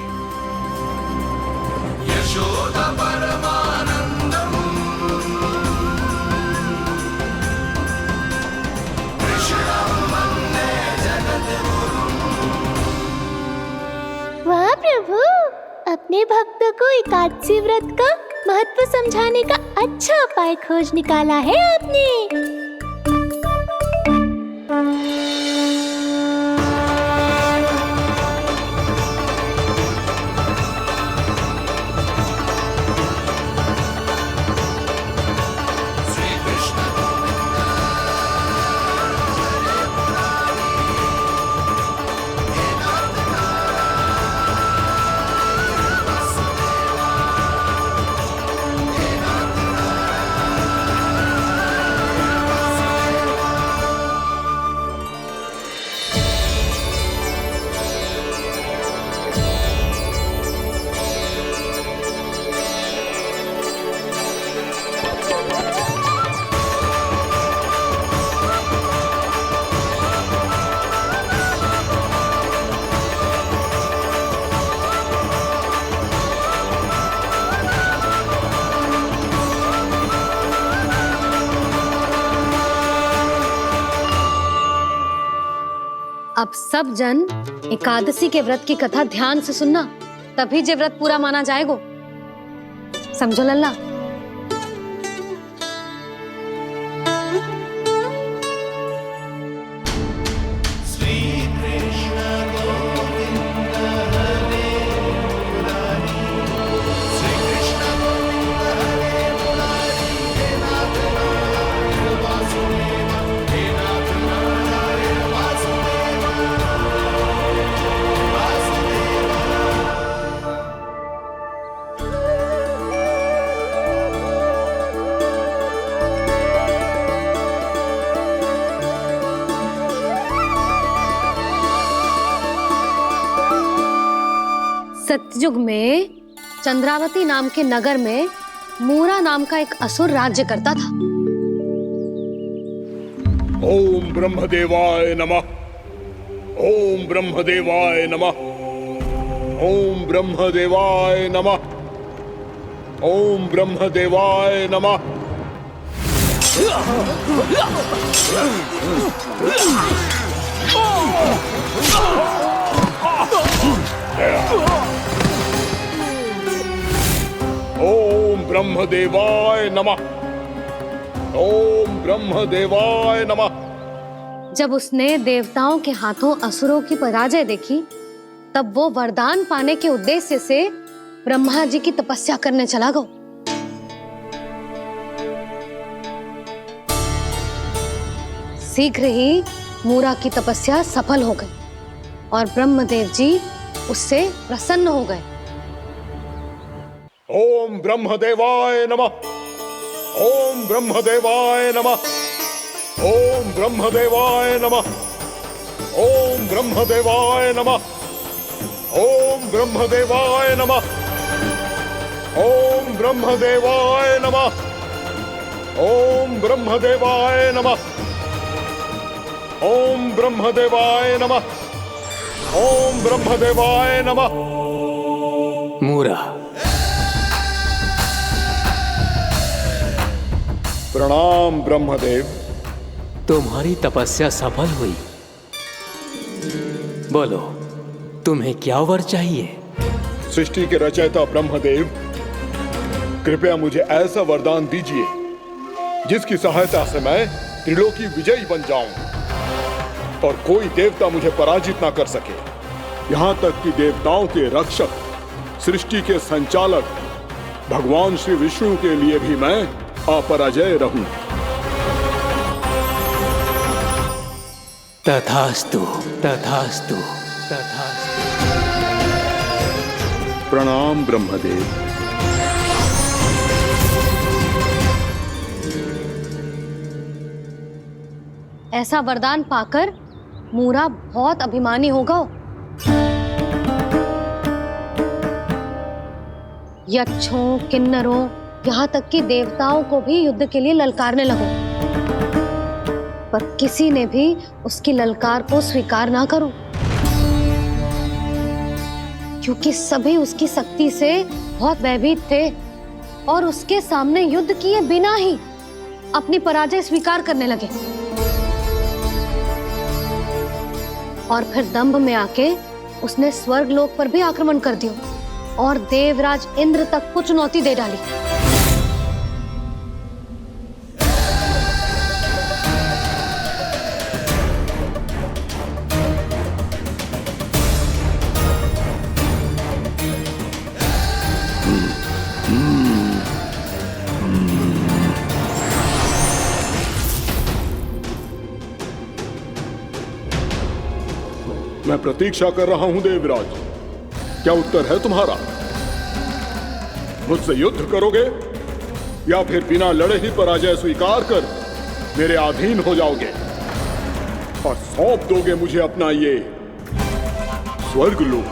यशोदा परमानंदम् कृष्णं वन्दे जगद्गुरुम्। वाह प्रभु, अपने भक्तों को एकादशी व्रत का महत्व समझाने का अच्छा उपाय खोज निकाला है आपने। अब सब जन एकादशी के व्रत की कथा ध्यान से सुनना, तभी जे व्रत पूरा माना जाएगा। समझो लल्ला? सतयुग में चंद्रावती नाम के नगर में मूरा नाम का एक असुर राज्य करता था। ओम ब्रह्मदेवाय नमः। ओम ब्रह्मदेवाय नमः। ओम ब्रह्मदेवाय नमः। ओम ब्रह्मदेवाय नमः। ओम ब्रह्मदेवाय नमः। ओम ब्रह्मदेवाय नमः। जब उसने देवताओं के हाथों असुरों की पराजय देखी, तब वो वरदान पाने के उद्देश्य से ब्रह्मा जी की तपस्या करने चला गो। शीघ्र ही मूरा की तपस्या सफल हो गई और ब्रह्मदेव जी उससे प्रसन्न हो गए। ओम ब्रह्मदेवाय नमः। ओम ब्रह्मदेवाय नमः। ओम ब्रह्मदेवाय नमः। ओम ब्रह्मदेवाय नमः। ओम ब्रह्मदेवाय नमः। ओम ब्रह्मदेवाय नमः। ओम ब्रह्मदेवाय नमः। ओम ब्रह्मदेवाय नमः। ओम ब्रह्मदेवाय नमः। मूरा, प्रणाम ब्रह्मदेव। तुम्हारी तपस्या सफल हुई। बोलो, तुम्हें क्या वर चाहिए? सृष्टि के रचयिता ब्रह्मदेव, कृपया मुझे ऐसा वरदान दीजिए जिसकी सहायता से मैं त्रिलोकी विजयी बन जाऊं और कोई देवता मुझे पराजित ना कर सके। यहां तक कि देवताओं के रक्षक, सृष्टि के संचालक भगवान श्री विष्णु के लिए भी मैं अपराजय रहूं। तथास्तु, तथास्तु, तथास्तु। प्रणाम ब्रह्मदेव। ऐसा वरदान पाकर मूरा बहुत अभिमानी होगा। यक्षों, किन्नरों, यहाँ तक कि देवताओं को भी युद्ध के लिए ललकारने लगो, पर किसी ने भी उसकी ललकार को स्वीकार ना करो, क्योंकि सभी उसकी शक्ति से बहुत भयभीत थे और उसके सामने युद्ध किए बिना ही अपनी पराजय स्वीकार करने लगे और फिर दंभ में आके उसने स्वर्गलोक पर भी आक्रमण कर दिया और देवराज इंद्र तक को चुनौती दे डाली। मैं प्रतीक्षा कर रहा हूं देवराज। क्या उत्तर है तुम्हारा? मुझसे युद्ध करोगे या फिर बिना लड़े ही पराजय स्वीकार कर मेरे अधीन हो जाओगे और सौंप दोगे मुझे अपना ये स्वर्गलोक?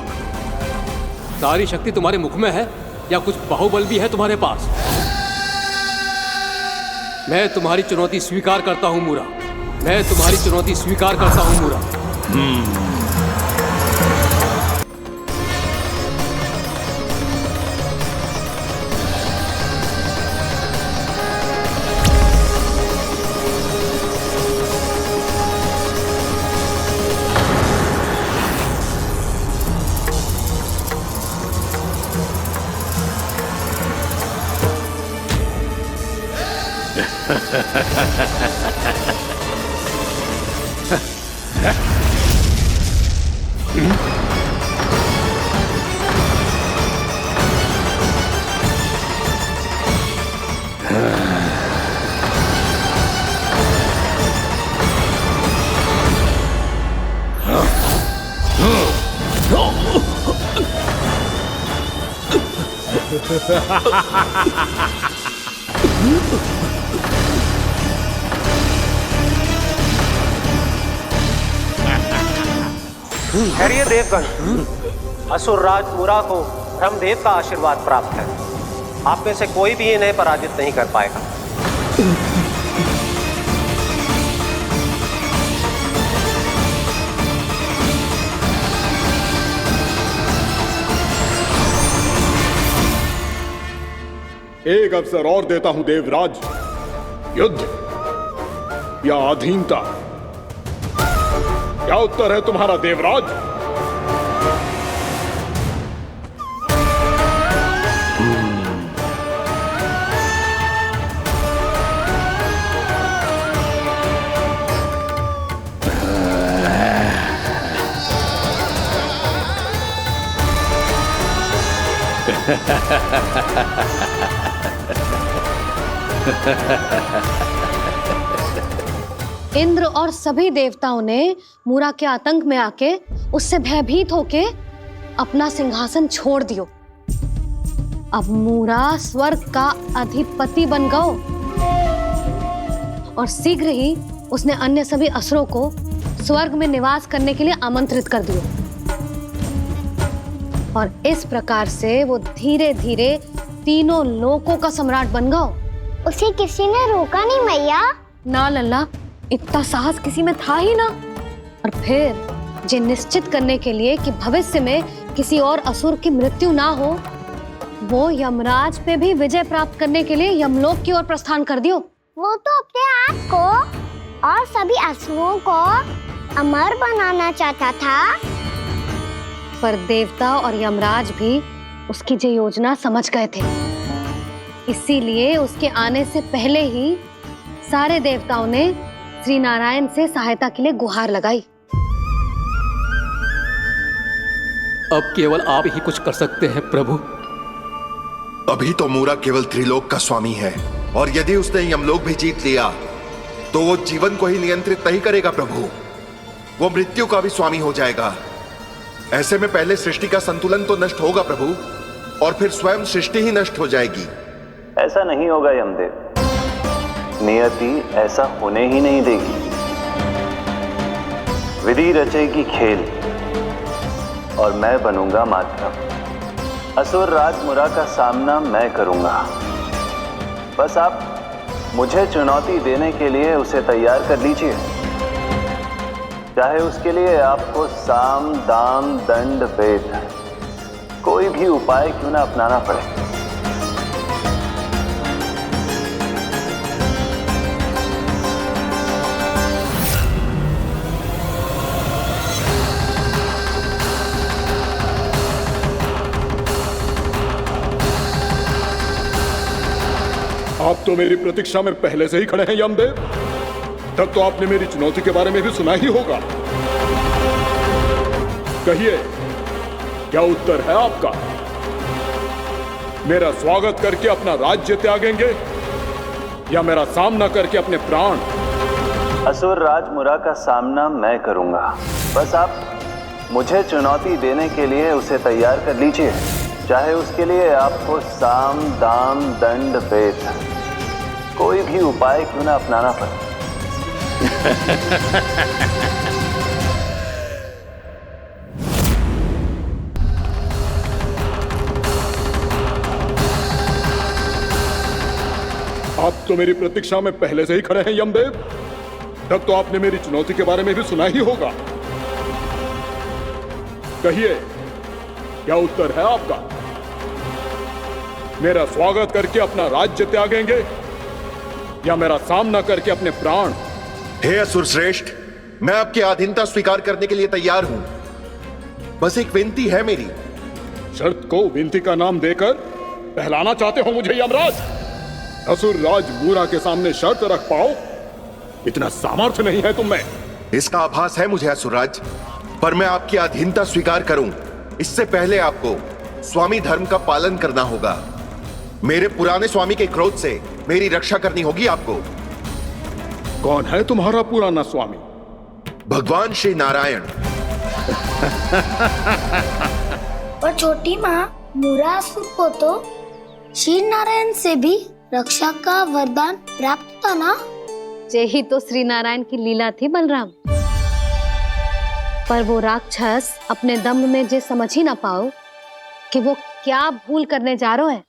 सारी शक्ति तुम्हारे मुख में है या कुछ बाहुबल भी है तुम्हारे पास? मैं तुम्हारी चुनौती स्वीकार करता हूं मूरा। मैं तुम्हारी चुनौती स्वीकार करता हूं मूरा। ठहरिए देवगण। असुर राज मूरा को ब्रह्मदेव का आशीर्वाद प्राप्त है। आप में से कोई भी इन्हें पराजित नहीं कर पाएगा। एक अवसर और देता हूं देवराज। युद्ध या अधीनता, क्या उत्तर है तुम्हारा देवराज? इंद्र और सभी देवताओं ने मूरा के आतंक में आके उससे भयभीत होके अपना सिंहासन छोड़ दियो। अब मूरा स्वर्ग का अधिपति बन गयो और शीघ्र ही उसने अन्य सभी असुरों को स्वर्ग में निवास करने के लिए आमंत्रित कर दियो। और इस प्रकार से वो धीरे धीरे तीनों लोकों का सम्राट बन गयो। उसे किसी ने रोका नहीं मैया? ना लल्ला, इतना साहस किसी में था ही ना। और फिर ये निश्चित करने के लिए कि भविष्य में किसी और असुर की मृत्यु ना हो, वो यमराज पे भी विजय प्राप्त करने के लिए यमलोक की ओर प्रस्थान कर दियो। वो तो अपने आप को और सभी असुरों को अमर बनाना चाहता था। पर देवता और यमराज भी उसकी ये योजना समझ गए थे। इसीलिए उसके आने से पहले ही सारे देवताओं ने श्री नारायण से सहायता के लिए गुहार लगाई। अब केवल आप ही कुछ कर सकते हैं प्रभु। अभी तो मूरा केवल त्रिलोक का स्वामी है, और यदि उसने यमलोक भी जीत लिया तो वो जीवन को ही नियंत्रित नहीं करेगा प्रभु, वो मृत्यु का भी स्वामी हो जाएगा। ऐसे में पहले सृष्टि का संतुलन तो नष्ट होगा प्रभु, और फिर स्वयं सृष्टि ही नष्ट हो जाएगी। ऐसा नहीं होगा यमदेव, नियति ऐसा होने ही नहीं देगी। विधि रचेगी खेल और मैं बनूंगा माध्यम। असुर राज मुरा का सामना मैं करूंगा। बस आप मुझे चुनौती देने के लिए उसे तैयार कर लीजिए, चाहे उसके लिए आपको साम दाम दंड भेद कोई भी उपाय क्यों ना अपनाना पड़े। आप तो मेरी प्रतीक्षा में पहले से ही खड़े हैं यमदेव। तब तो आपने मेरी चुनौती के बारे में भी सुना ही होगा। कहिए, क्या उत्तर है आपका? मेरा स्वागत करके अपना राज्य त्यागेंगे या मेरा सामना करके अपने प्राण? असुर राज मुरा का सामना मैं करूंगा। बस आप मुझे चुनौती देने के लिए उसे तैयार कर लीजिए, चाहे उसके लिए आपको साम दाम दंड भेद कोई भी उपाय क्यों ना अपनाना पड़े। आप तो मेरी प्रतीक्षा में पहले से ही खड़े हैं यमदेव। तब तो आपने मेरी चुनौती के बारे में भी सुना ही होगा। कहिए, क्या उत्तर है आपका? मेरा स्वागत करके अपना राज्य त्यागेंगे या मेरा सामना करके अपने प्राण? हे असुर श्रेष्ठ, मैं आपकी अधीनता स्वीकार करने के लिए तैयार हूं। बस एक विनती है मेरी। शर्त को विनती का नाम देकर बहलाना चाहते हो मुझे यमराज? असुर राज मूरा के सामने शर्त रख पाओ, इतना सामर्थ्य नहीं है तुम में। इसका आभास है मुझे असुरराज, पर मैं आपकी अधीनता स्वीकार करूं इससे पहले आपको स्वामी धर्म का पालन करना होगा। मेरे पुराने स्वामी के क्रोध से मेरी रक्षा करनी होगी आपको। कौन है तुम्हारा पुराना स्वामी? भगवान श्री नारायण। और छोटी माँ मूरासुर को तो श्री नारायण से भी रक्षा का वरदान प्राप्त था ना? यही तो श्री नारायण की लीला थी बलराम। पर वो राक्षस अपने दम में जे समझ ही ना पाओ कि वो क्या भूल करने जा रहे हैं,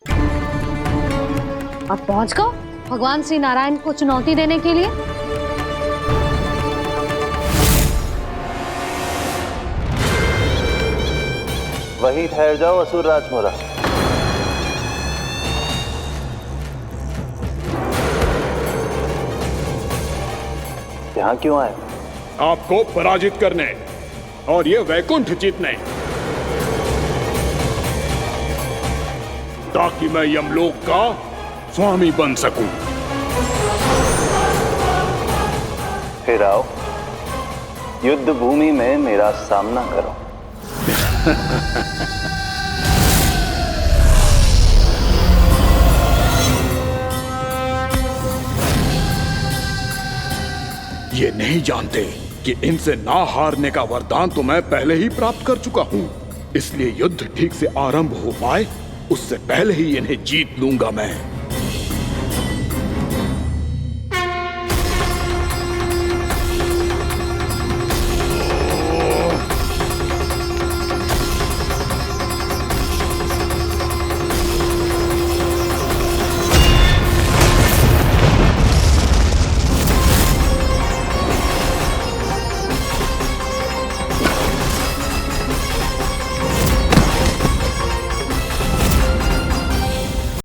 और पहुंच गओ भगवान श्री नारायण को चुनौती देने के लिए। वहीं ठहर जाओ असुर राज मुरा। यहाँ क्यों आए? आपको पराजित करने और ये वैकुंठ जीतने, ताकि मैं यमलोक का स्वामी बन सकूं। फिर आओ, युद्ध भूमि में मेरा सामना करो। ये नहीं जानते कि इनसे ना हारने का वरदान तो मैं पहले ही प्राप्त कर चुका हूँ। इसलिए युद्ध ठीक से आरंभ हो पाए उससे पहले ही इन्हें जीत लूंगा मैं।